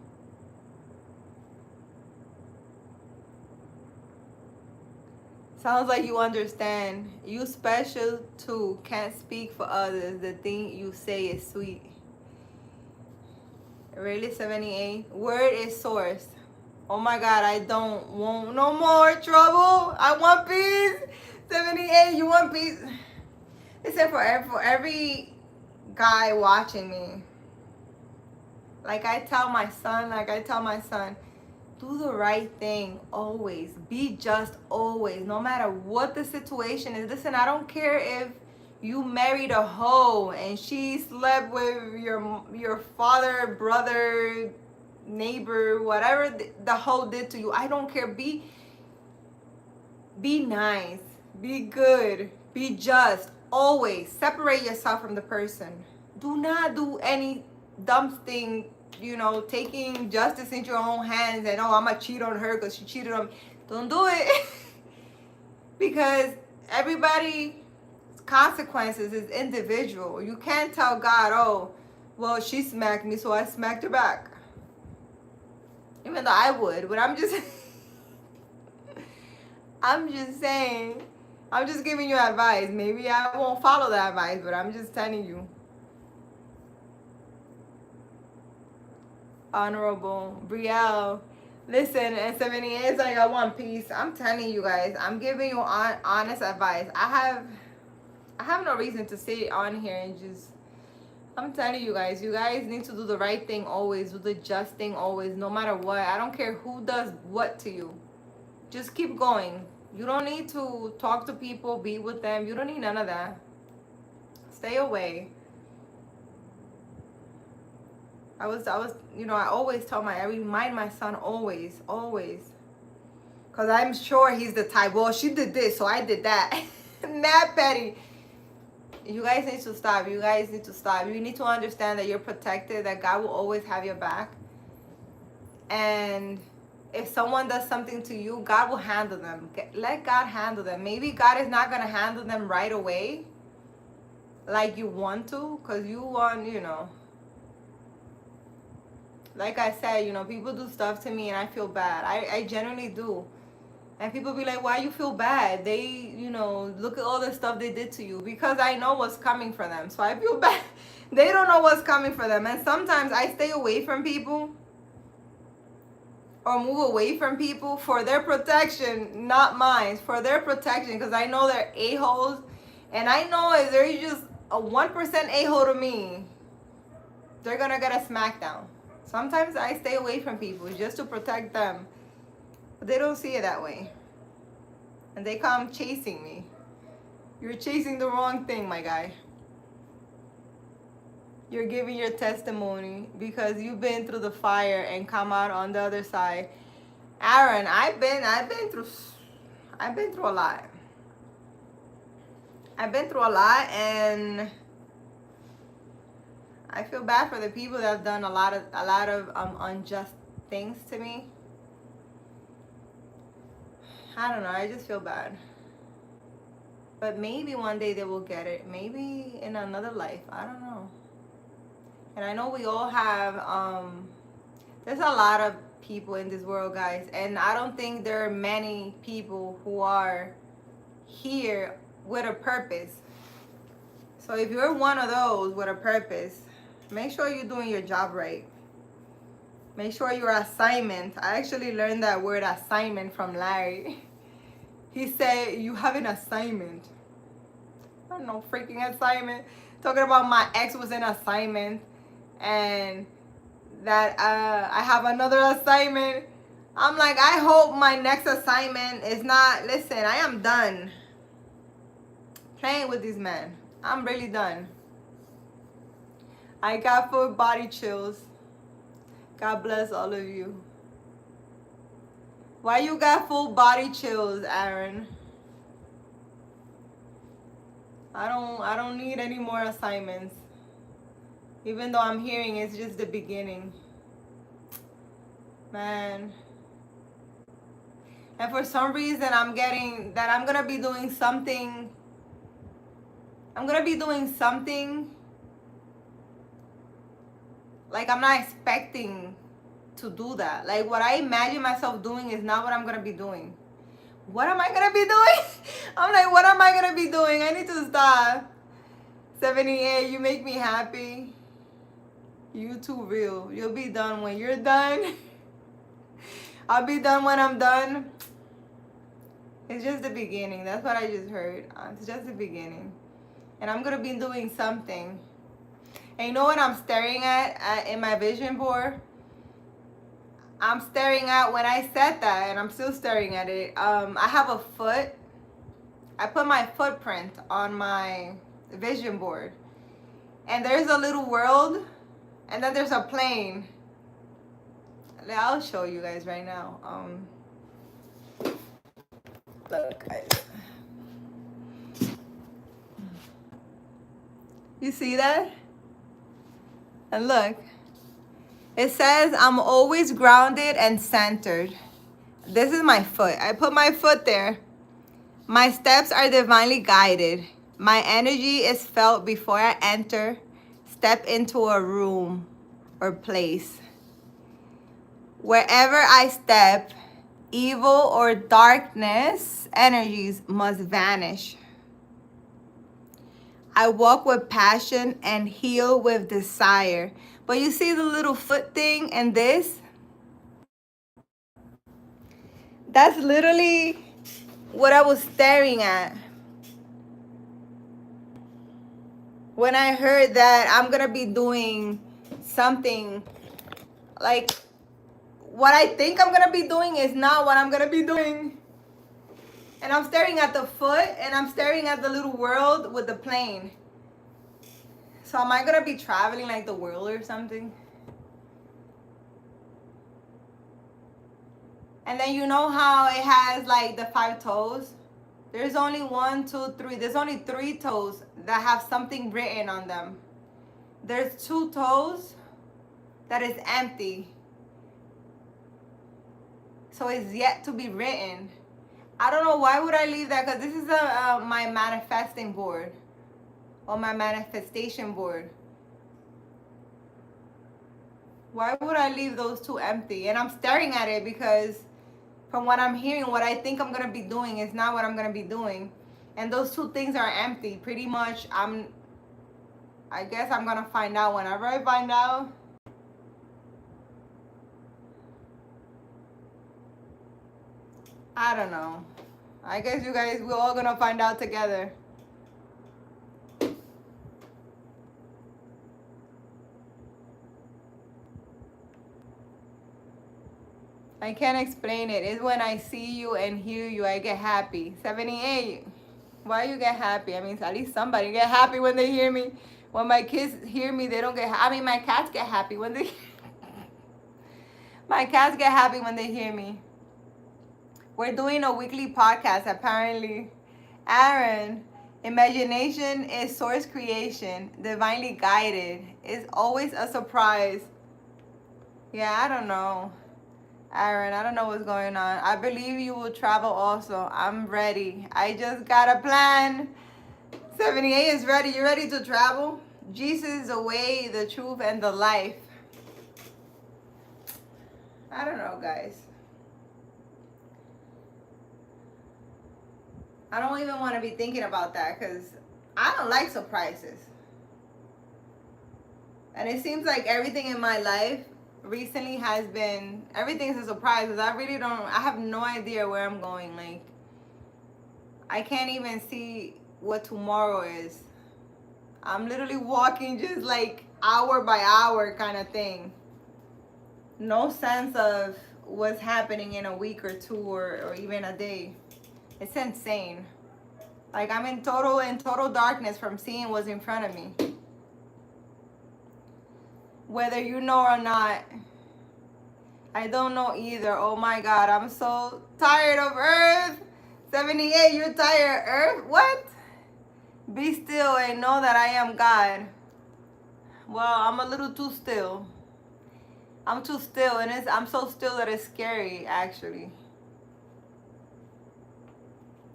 Sounds like you understand. You special too. Can't speak for others. The thing you say is sweet. Really, 78? Word is source. Oh my God, I don't want no more trouble. I want peace. 78, you want peace? Listen, for every guy watching me, like I tell my son, do the right thing always. Be just always, no matter what the situation is. Listen, I don't care if you married a hoe and she slept with your father, brother, neighbor, whatever the hoe did to you. I don't care. Be nice. Be good. Be just. Always separate yourself from the person. Do not do any dumb thing, taking justice into your own hands and, I'm going to cheat on her because she cheated on me. Don't do it. Because everybody's consequences is individual. You can't tell God, oh, well, she smacked me, so I smacked her back. Even though I would, but I'm just saying, I'm just giving you advice. Maybe I won't follow that advice, but I'm just telling you. Honorable Brielle, listen, and 78 is like, I want peace. I'm telling you guys, I'm giving you honest advice. I have no reason to sit on here and just, I'm telling you guys need to do the right thing always, do the just thing always, no matter what. I don't care who does what to you. Just keep going. You don't need to talk to people, be with them. You don't need none of that. Stay away. I always I remind my son always. Because I'm sure he's the type, well, she did this, so I did that. Not petty. You guys need to stop. You need to understand that you're protected, that God will always have your back. And if someone does something to you, God will handle them. Let God handle them. Maybe God is not going to handle them right away like you want to, because you want, like I said, people do stuff to me and I feel bad. I genuinely do. And people be like, why you feel bad? They, look at all the stuff they did to you. Because I know what's coming for them. So I feel bad. They don't know what's coming for them. And sometimes I stay away from people or move away from people for their protection, not mine. For their protection. Because I know they're a-holes. And I know if they're just a 1% a-hole to me, they're going to get a smackdown. Sometimes I stay away from people just to protect them. But they don't see it that way. And they come chasing me. You're chasing the wrong thing, my guy. You're giving your testimony because you've been through the fire and come out on the other side. Aaron, I've been through a lot. I've been through a lot, and I feel bad for the people that have done a lot of unjust things to me. I don't know. I just feel bad. But maybe one day they will get it. Maybe in another life. I don't know. And I know we all have, there's a lot of people in this world, guys. And I don't think there are many people who are here with a purpose. So if you're one of those with a purpose, make sure you're doing your job right. Make sure your assignment. I actually learned that word assignment from Larry. He said, you have an assignment. I don't know, freaking assignment. Talking about my ex was an assignment and that I have another assignment. I'm like, I hope my next assignment is not, listen, I am done playing with these men. I'm really done. I got full body chills. God bless all of you. Why you got full body chills, Aaron? I don't need any more assignments. Even though I'm hearing it's just the beginning. Man. And for some reason I'm getting that I'm gonna be doing something. Like I'm not expecting to do that. Like what I imagine myself doing is not what I'm gonna be doing. What am I gonna be doing? I'm like, what am I gonna be doing? I need to stop. 78, you make me happy. You too real. You'll be done when you're done. I'll be done when I'm done. It's just the beginning. That's what I just heard. It's just the beginning. And I'm gonna be doing something. And you know what I'm staring at in my vision board? I'm staring at when I said that, and I'm still staring at it. I have a foot. I put my footprint on my vision board. And there's a little world, and then there's a plane. I'll show you guys right now. Look, guys. You see that? And look. It says, I'm always grounded and centered. This is my foot. I put my foot there. My steps are divinely guided. My energy is felt before I step into a room or place. Wherever I step, evil or darkness energies must vanish. I walk with passion and heal with desire. But you see the little foot thing and this? That's literally what I was staring at when I heard that I'm gonna be doing something. Like, what I think I'm gonna be doing is not what I'm gonna be doing. And I'm staring at the foot and I'm staring at the little world with the plane. So am I gonna be traveling like the world or something? And then you know how it has like the 5 toes? There's only 1, 2, 3. There's only 3 toes that have something written on them. There's 2 toes that is empty. So it's yet to be written. I don't know why would I leave that, because this is my manifesting board or my manifestation board. Why would I leave those 2 empty? And I'm staring at it because from what I'm hearing, what I think I'm gonna be doing is not what I'm gonna be doing. And those 2 things are empty. Pretty much I guess I'm gonna find out whenever I find out. I don't know. I guess you guys, we're all gonna find out together. I can't explain it. It's when I see you and hear you, I get happy. 78. Why you get happy? I mean, at least somebody get happy when they hear me. When my kids hear me, they don't get happy. I mean, my cats get happy when they... My cats get happy when they hear me. We're doing a weekly podcast, apparently. Aaron, imagination is source creation, divinely guided. It's always a surprise. Yeah, I don't know. Aaron, I don't know what's going on. I believe you will travel also. I'm ready. I just got a plan. 78 is ready. You ready to travel? Jesus is the way, the truth, and the life. I don't know, guys. I don't even want to be thinking about that because I don't like surprises. And it seems like everything in my life recently has been, everything's a surprise because I have no idea where I'm going. Like, I can't even see what tomorrow is. I'm literally walking just like hour by hour kind of thing. No sense of what's happening in a week or two or even a day. It's insane. Like I'm in total darkness from seeing what's in front of me. Whether you know or not, I don't know either. Oh my God, I'm so tired of Earth. 78, you're tired, Earth? What? Be still and know that I am God. Well, I'm a little too still. I'm too still, and I'm so still that it's scary, actually.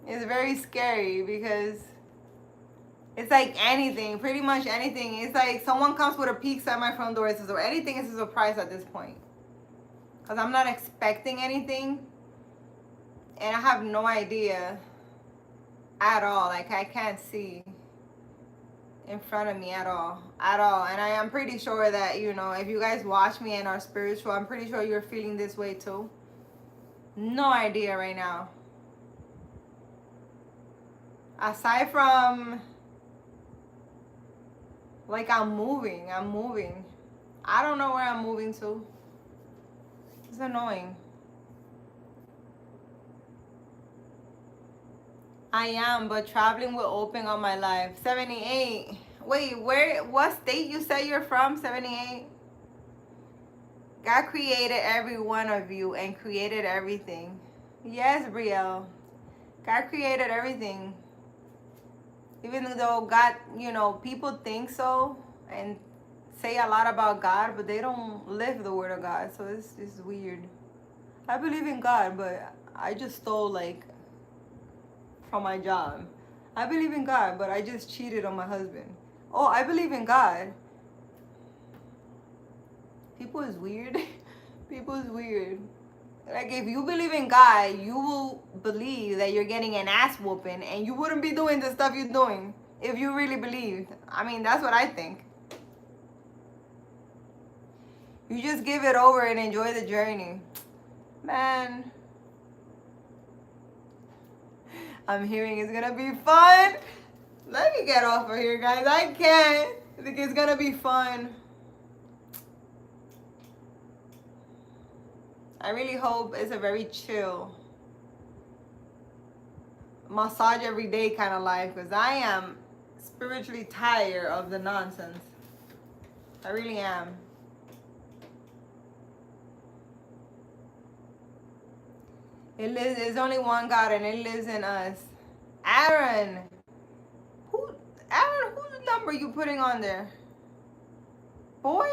It's very scary because it's like anything, pretty much anything. It's like someone comes with a pizza at my front door. Anything is a surprise at this point. Because I'm not expecting anything, and I have no idea at all. Like, I can't see in front of me at all. And I am pretty sure that, if you guys watch me and are spiritual, I'm pretty sure you're feeling this way too. No idea right now. Aside from, like, I'm moving. I don't know where I'm moving to. It's annoying. I am, but traveling will open up my life. 78. Wait, what state you say you're from? 78? God created every one of you and created everything. Yes, Brielle. God created everything. Even though God, people think so and say a lot about God, but they don't live the word of God. So it's weird. I believe in God, but I just stole, like, from my job. I believe in God, but I just cheated on my husband. Oh, I believe in God. People is weird. People is weird. Like, if you believe in God, you will believe that you're getting an ass whooping, and you wouldn't be doing the stuff you're doing if you really believed. I mean, that's what I think. You just give it over and enjoy the journey. Man, I'm hearing it's gonna be fun. Let me get off of here, guys. I can't. I think it's gonna be fun. I really hope it's a very chill, massage every day kind of life, because I am spiritually tired of the nonsense. I really am. There's only one God, and it lives in us. Aaron, whose number you putting on there? Boy,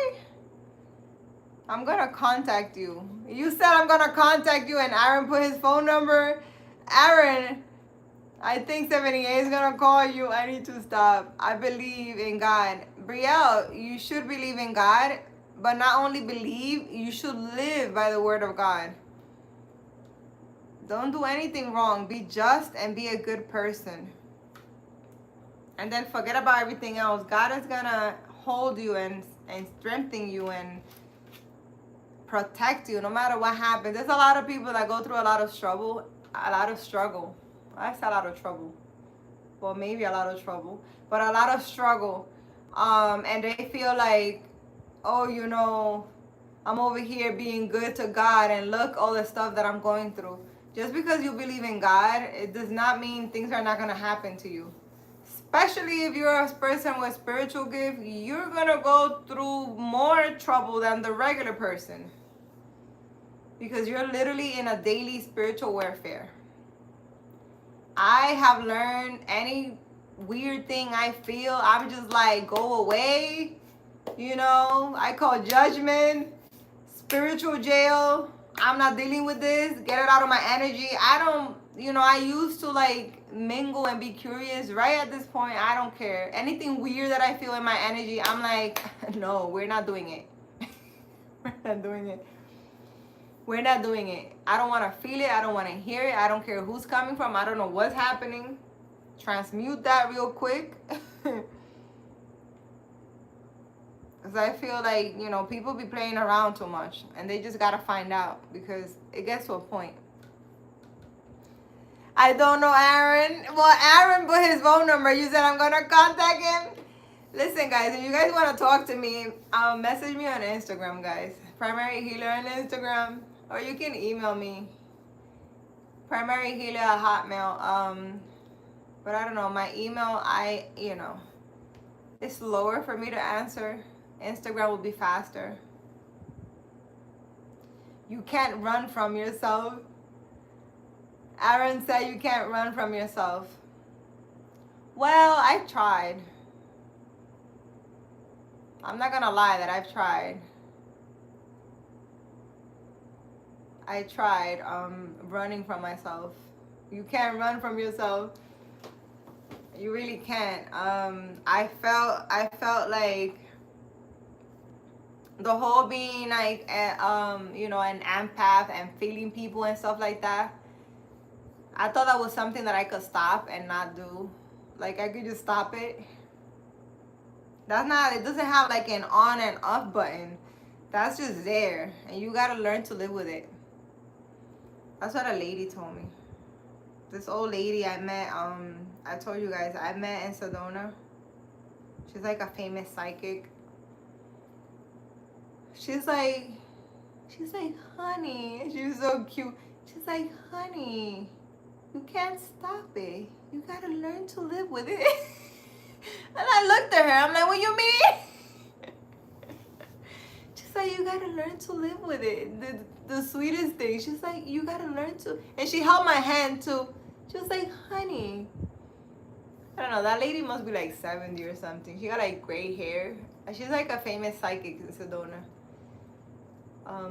I'm gonna contact you. You said I'm gonna contact you, and Aaron put his phone number. Aaron, I think 78 is gonna call you. I need to stop. I believe in God. Brielle, you should believe in God, but not only believe, you should live by the word of God. Don't do anything wrong. Be just and be a good person. And then forget about everything else. God is gonna hold you and strengthen you and protect you no matter what happens. There's a lot of people that go through a lot of struggle. I said a lot of trouble. Well, maybe a lot of trouble, but a lot of struggle. And they feel like, oh, I'm over here being good to God, and look all the stuff that I'm going through. Just because you believe in God, it does not mean things are not going to happen to you. Especially if you're a person with spiritual gift, you're going to go through more trouble than the regular person. Because you're literally in a daily spiritual warfare. I have learned any weird thing I feel, I'm just like, go away. I call judgment, spiritual jail. I'm not dealing with this. Get it out of my energy. I used to like mingle and be curious. Right at this point, I don't care. Anything weird that I feel in my energy, I'm like, no, we're not doing it. We're not doing it. We're not doing it. I don't want to feel it. I don't want to hear it. I don't care who's coming from. I don't know what's happening. Transmute that real quick. Because I feel like, people be playing around too much. And they just got to find out. Because it gets to a point. I don't know Aaron. Well, Aaron put his phone number. You said I'm gonna contact him. Listen, guys, if you guys want to talk to me, message me on Instagram, guys. Primary Healer on Instagram, or you can email me. Primary Healer at Hotmail. But I don't know, my email, it's slower for me to answer. Instagram will be faster. You can't run from yourself. Aaron said you can't run from yourself. Well, I've tried. I'm not gonna lie that I've tried. I tried running from myself. You can't run from yourself. You really can't. I felt like the whole being like an empath and feeling people and stuff like that. I thought that was something that I could stop and not do. Like I could just stop it. That's not, it doesn't have like an on and off button. That's just there. And you gotta learn to live with it. That's what a lady told me. This old lady I met, I told you guys, I met in Sedona. She's like a famous psychic. She's like, honey. She was so cute. She's like, honey, you can't stop it. You gotta learn to live with it. And I looked at her. I'm like, what you mean? She's like, you gotta learn to live with it. The sweetest thing. She's like, you gotta learn to. And she held my hand too. She was like, honey. I don't know. That lady must be like 70 or something. She got like gray hair. She's like a famous psychic in Sedona.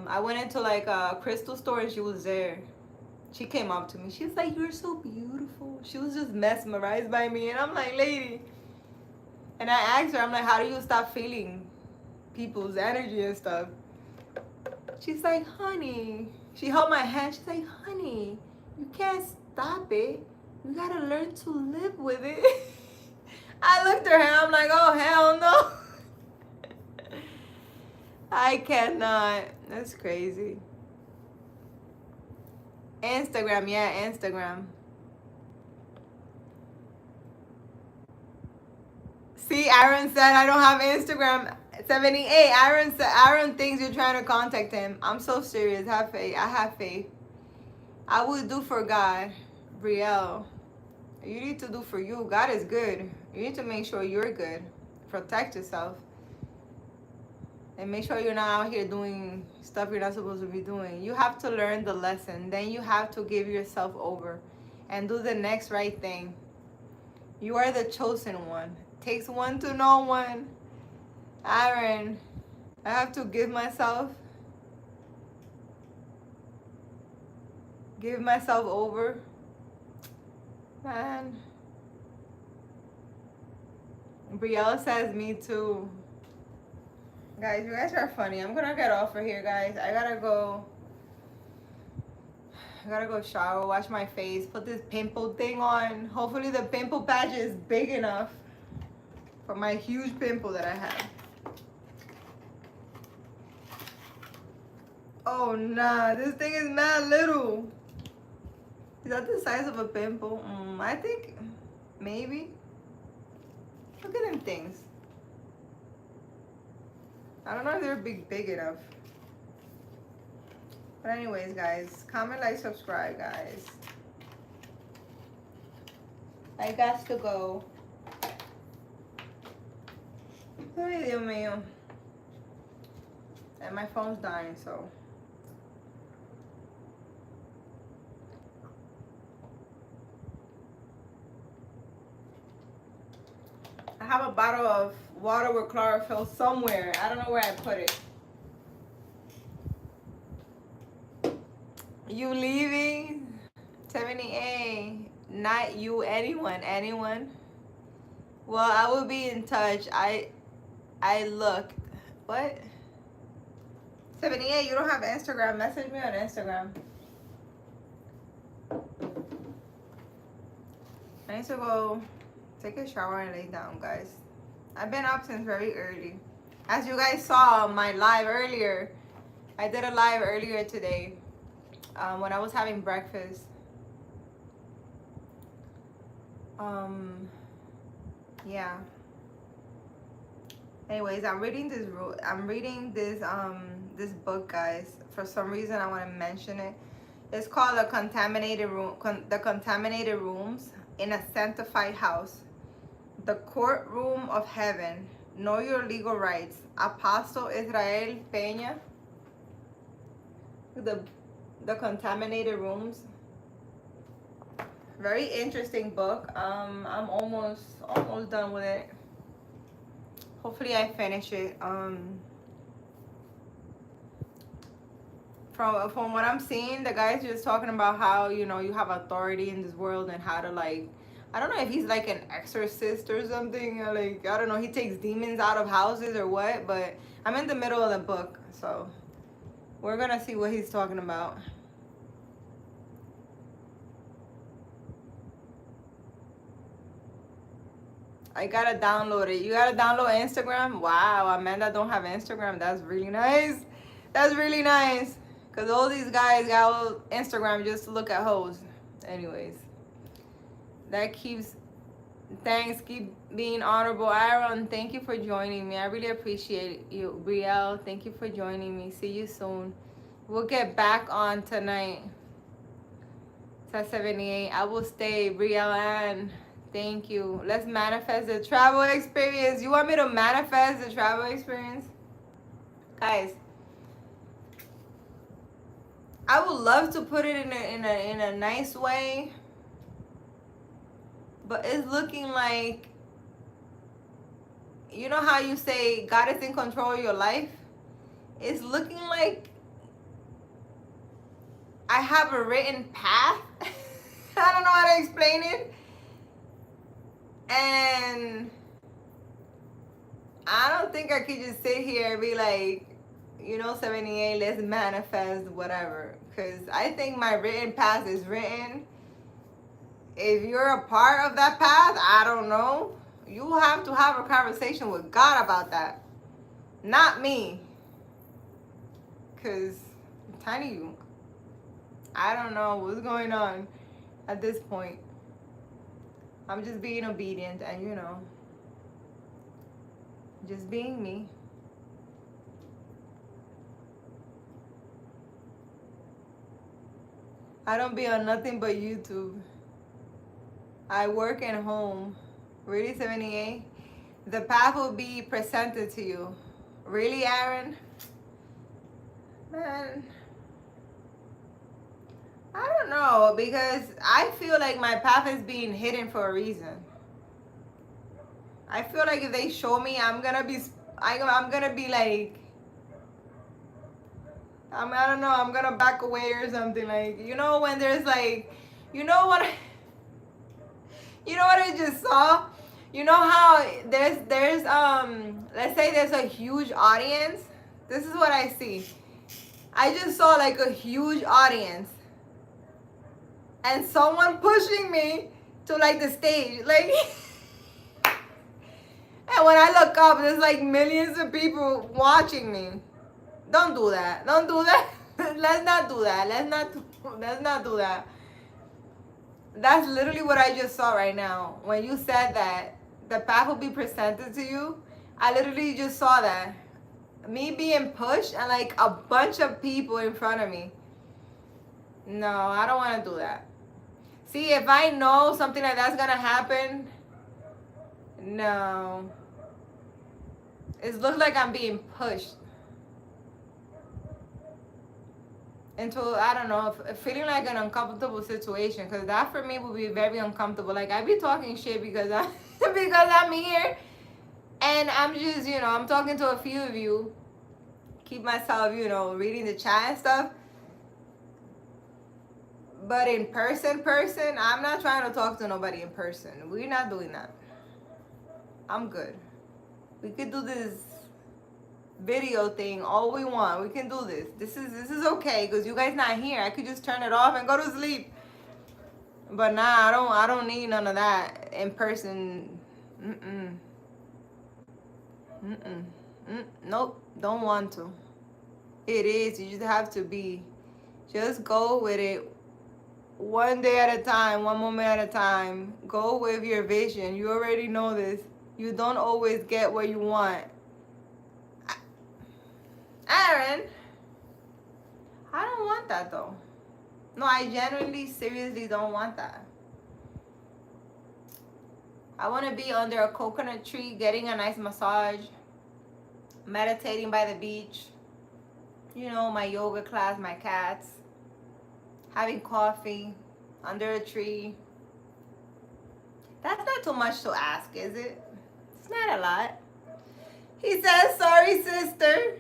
I went into like a crystal store and she was there. She came up to me. She was like, you're so beautiful. She was just mesmerized by me. And I'm like, lady. And I asked her, I'm like, how do you stop feeling people's energy and stuff? She's like, honey. She held my hand. She's like, honey, you can't stop it. You gotta learn to live with it. I looked at her. I'm like, oh, hell no. I cannot. That's crazy. Instagram, yeah, Instagram. See, Aaron said I don't have Instagram. 78. Aaron thinks you're trying to contact him. I'm so serious. Have faith. I have faith. I will do for God. Brielle, you need to do for you. God is good. You need to make sure you're good. Protect yourself. And make sure you're not out here doing stuff you're not supposed to be doing. You have to learn the lesson. Then you have to give yourself over and do the next right thing. You are the chosen one. Takes one to know one. Aaron, I have to give myself over. Man. Brielle says me too. Guys, you guys are funny. I'm gonna get off of here, guys. I gotta go shower, wash my face, put this pimple thing on. Hopefully the pimple patch is big enough for my huge pimple that I have. Oh nah, this thing is mad little. Is that the size of a pimple? I think maybe. Look at them things. I don't know if they're big enough. But anyways, guys, comment, like, subscribe, guys. I got to go. Ay, Dios mío. And my phone's dying, so. I have a bottle of water with chlorophyll somewhere. I don't know where I put it. You leaving? 70A. Not you, anyone. Well, I will be in touch. I looked. What? 78, you don't have Instagram. Message me on Instagram. I need to go take a shower and lay down, guys. I've been up since very early. As you guys saw my live earlier, I did a live earlier today when I was having breakfast. Yeah. Anyways, I'm reading this. This book, guys. For some reason, I want to mention it. It's called The Contaminated Room. The Contaminated Rooms in a Sanctified House. The Courtroom of Heaven. Know Your Legal Rights. Apostle Israel Peña. The Contaminated Rooms. Very interesting book. I'm almost done with it. Hopefully I finish it. From what I'm seeing, the guy's just talking about how, you know, you have authority in this world and how to, like, I don't know if he's like an exorcist or something, or like, I don't know, he takes demons out of houses or what, but I'm in the middle of the book, so we're gonna see what he's talking about. I gotta download it. You gotta download Instagram? Wow, Amanda don't have Instagram. That's really nice. That's really nice. Because all these guys got Instagram just to look at hoes. Anyways. That keeps... Thanks. Keep being honorable. Aaron, thank you for joining me. I really appreciate you. Brielle, thank you for joining me. See you soon. We'll get back on tonight. It's at 78. I will stay. Brielle Ann. Thank you. Let's manifest the travel experience. You want me to manifest the travel experience? Guys, I would love to put it in a nice way, but it's looking like, you know how you say God is in control of your life? It's looking like I have a written path. I don't know how to explain it. And I don't think I could just sit here and be like, you know, 78, let's manifest whatever. Because I think my written path is written. If you're a part of that path, I don't know. You have to have a conversation with God about that. Not me. Because I'm telling you, I don't know what's going on at this point. I'm just being obedient and, you know, just being me. I don't be on nothing but YouTube. I work at home. Really, 78? The path will be presented to you. Really, Aaron? Man, I don't know, because I feel like my path is being hidden for a reason. I feel like if they show me, I'm gonna be like, I don't know, I'm gonna back away or something. Like, you know, when there's like, you know what I just saw? You know how there's let's say there's a huge audience. This is what I see. I just saw like a huge audience and someone pushing me to like the stage, like and when I look up, there's like millions of people watching me. Don't do that. Don't do that. Let's not do that. Let's not do that. That's literally what I just saw right now. When you said that the path will be presented to you, I literally just saw that. Me being pushed and like a bunch of people in front of me. No, I don't want to do that. See, if I know something like that's going to happen, no. It looks like I'm being pushed into, I don't know, feeling like an uncomfortable situation, because that for me would be very uncomfortable. Like, I be talking shit because I'm here, and I'm just, you know, I'm talking to a few of you, keep myself, you know, reading the chat and stuff. But in person, I'm not trying to talk to nobody in person. We're not doing that. I'm good. We could do this video thing all we want. We can do this. This is okay because you guys not here. I could just turn it off and go to sleep. But nah, I don't need none of that in person. Nope, don't want to. It is. You just have to be. Just go with it. one day at a time, one moment at a time. Go with your vision. You already know this. You don't always get what you want. Aaron, I don't want that though. No, I genuinely, seriously don't want that. I want to be under a coconut tree, getting a nice massage, meditating by the beach, you know, my yoga class, my cats, having coffee under a tree. That's not too much to ask, is it? It's not a lot. He says, sorry, sister.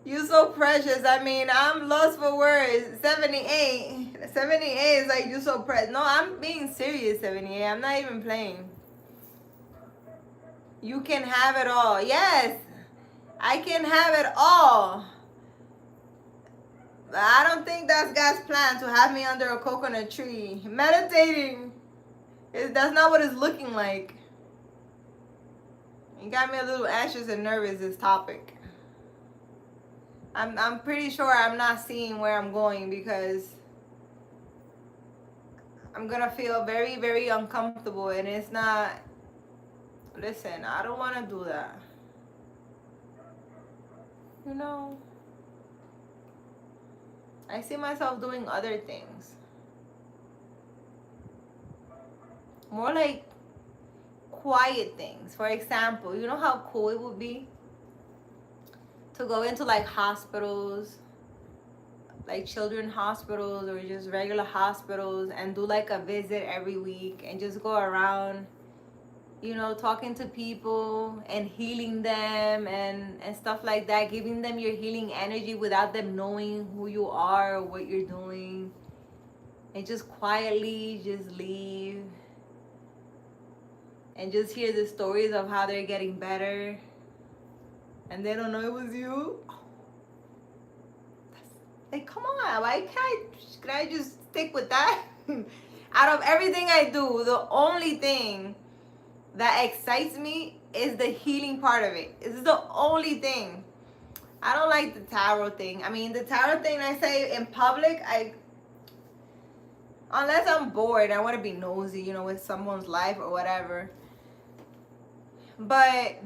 You so precious. I mean, I'm lost for words. 78. 78 is like, you so precious. No, I'm being serious, 78. I'm not even playing. You can have it all. Yes, I can have it all. But I don't think that's God's plan to have me under a coconut tree. Meditating. That's not what it's looking like. You got me a little anxious and nervous, this topic. I'm pretty sure I'm not seeing where I'm going because I'm gonna feel very, very uncomfortable, and it's not. Listen, I don't want to do that. You know, I see myself doing other things. More like quiet things. For example, you know how cool it would be to go into like hospitals, like children's hospitals or just regular hospitals, and do like a visit every week and just go around, you know, talking to people and healing them and stuff like that, giving them your healing energy without them knowing who you are or what you're doing, and just quietly just leave and just hear the stories of how they're getting better and they don't know it was you. Like, come on, why can I just stick with that? Out of everything I do, the only thing that excites me is the healing part of it. This is the only thing. I don't like the tarot thing. I mean, the tarot thing, I say in public, unless I'm bored, I want to be nosy, you know, with someone's life or whatever. But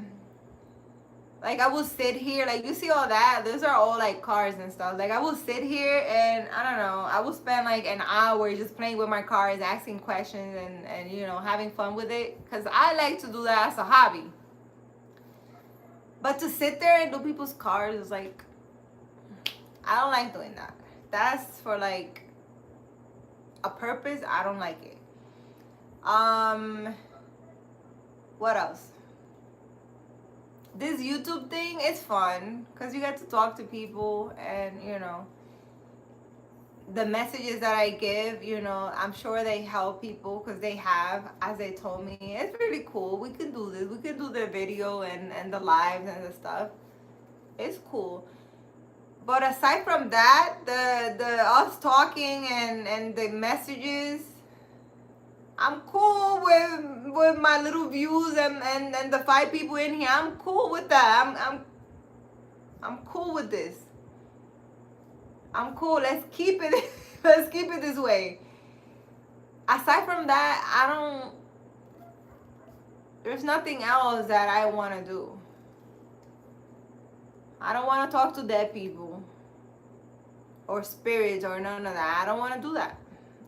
like, I will sit here, like, you see all that? Those are all like cards and stuff. Like, I will sit here and I don't know, I will spend like an hour just playing with my cards, asking questions and you know, having fun with it, because I like to do that as a hobby. But to sit there and do people's cards is like, I don't like doing that. That's for like a purpose. I don't like it. What else? This YouTube thing is fun because you get to talk to people, and you know, the messages that I give, you know, I'm sure they help people because they have, as they told me. It's really cool. We can do this. We can do the video and the lives and the stuff. It's cool. But aside from that, the us talking and the messages, I'm cool with my little views and the 5 people in here. I'm cool with that. I'm cool with this. I'm cool. Let's keep it let's keep it this way. Aside from that, there's nothing else that I want to do. I don't want to talk to dead people or spirits or none of that. I don't want to do that.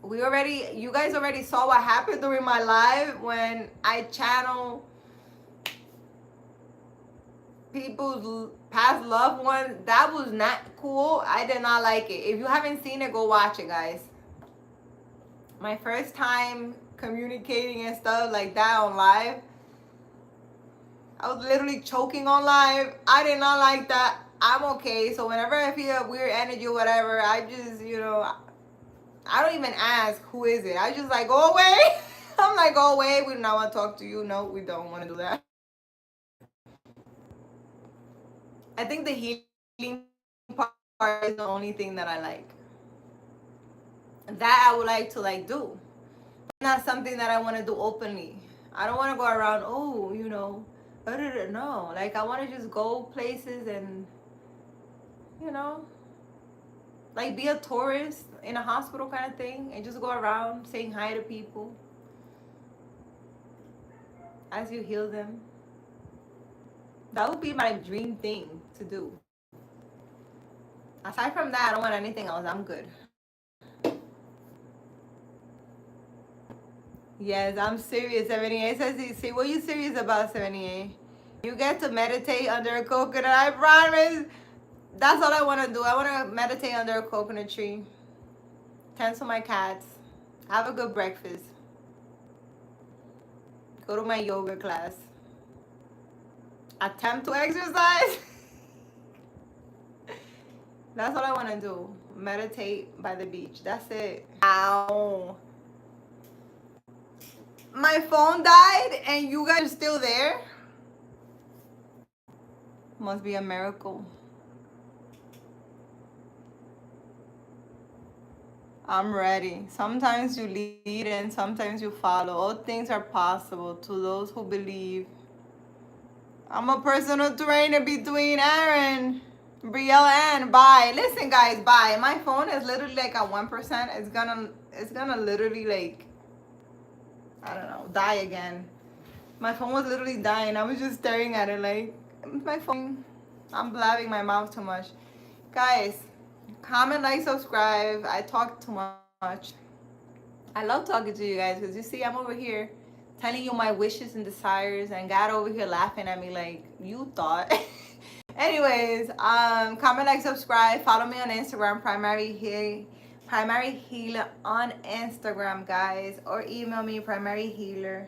You guys already saw what happened during my live when I channel people's past loved ones. That was not cool. I did not like it. If you haven't seen it, go watch it, guys. My first time communicating and stuff like that on live, I was literally choking on live. I did not like that. I'm okay. So whenever I feel a weird energy or whatever, I just, you know, I don't even ask who is it. I just like, go away. I'm like, go away. We do not want to talk to you. No, we don't want to do that. I think the healing part is the only thing that I like. That I would like to like do. Not something that I want to do openly. I don't want to go around, oh, you know, no. Like, I want to just go places and, you know, Like be a tourist in a hospital kind of thing and just go around saying hi to people as you heal them. That would be my dream thing to do. Aside from that, I don't want anything else. I'm good. Yes, I'm serious. 78 says, see, what are you serious about, 78? You get to meditate under a coconut, I promise. That's all I want to do. I want to meditate under a coconut tree, tend to my cats, have a good breakfast, go to my yoga class, attempt to exercise. That's all I want to do. Meditate by the beach. That's it. Ow. My phone died and you guys are still there? Must be a miracle. I'm ready. Sometimes you lead and sometimes you follow. All things are possible to those who believe. I'm a personal trainer between Aaron, Brielle, and bye. Listen, guys, bye. My phone is literally like at 1%. It's gonna literally like, I don't know, die again. My phone was literally dying. I was just staring at it like, my phone. I'm blabbing my mouth too much. Guys, comment, like, subscribe. I talk too much. I love talking to you guys because you see, I'm over here telling you my wishes and desires, and God over here laughing at me like, you thought. Anyways, comment, like, subscribe. Follow me on Instagram, Primary Healer on Instagram, guys, or email me, primaryhealer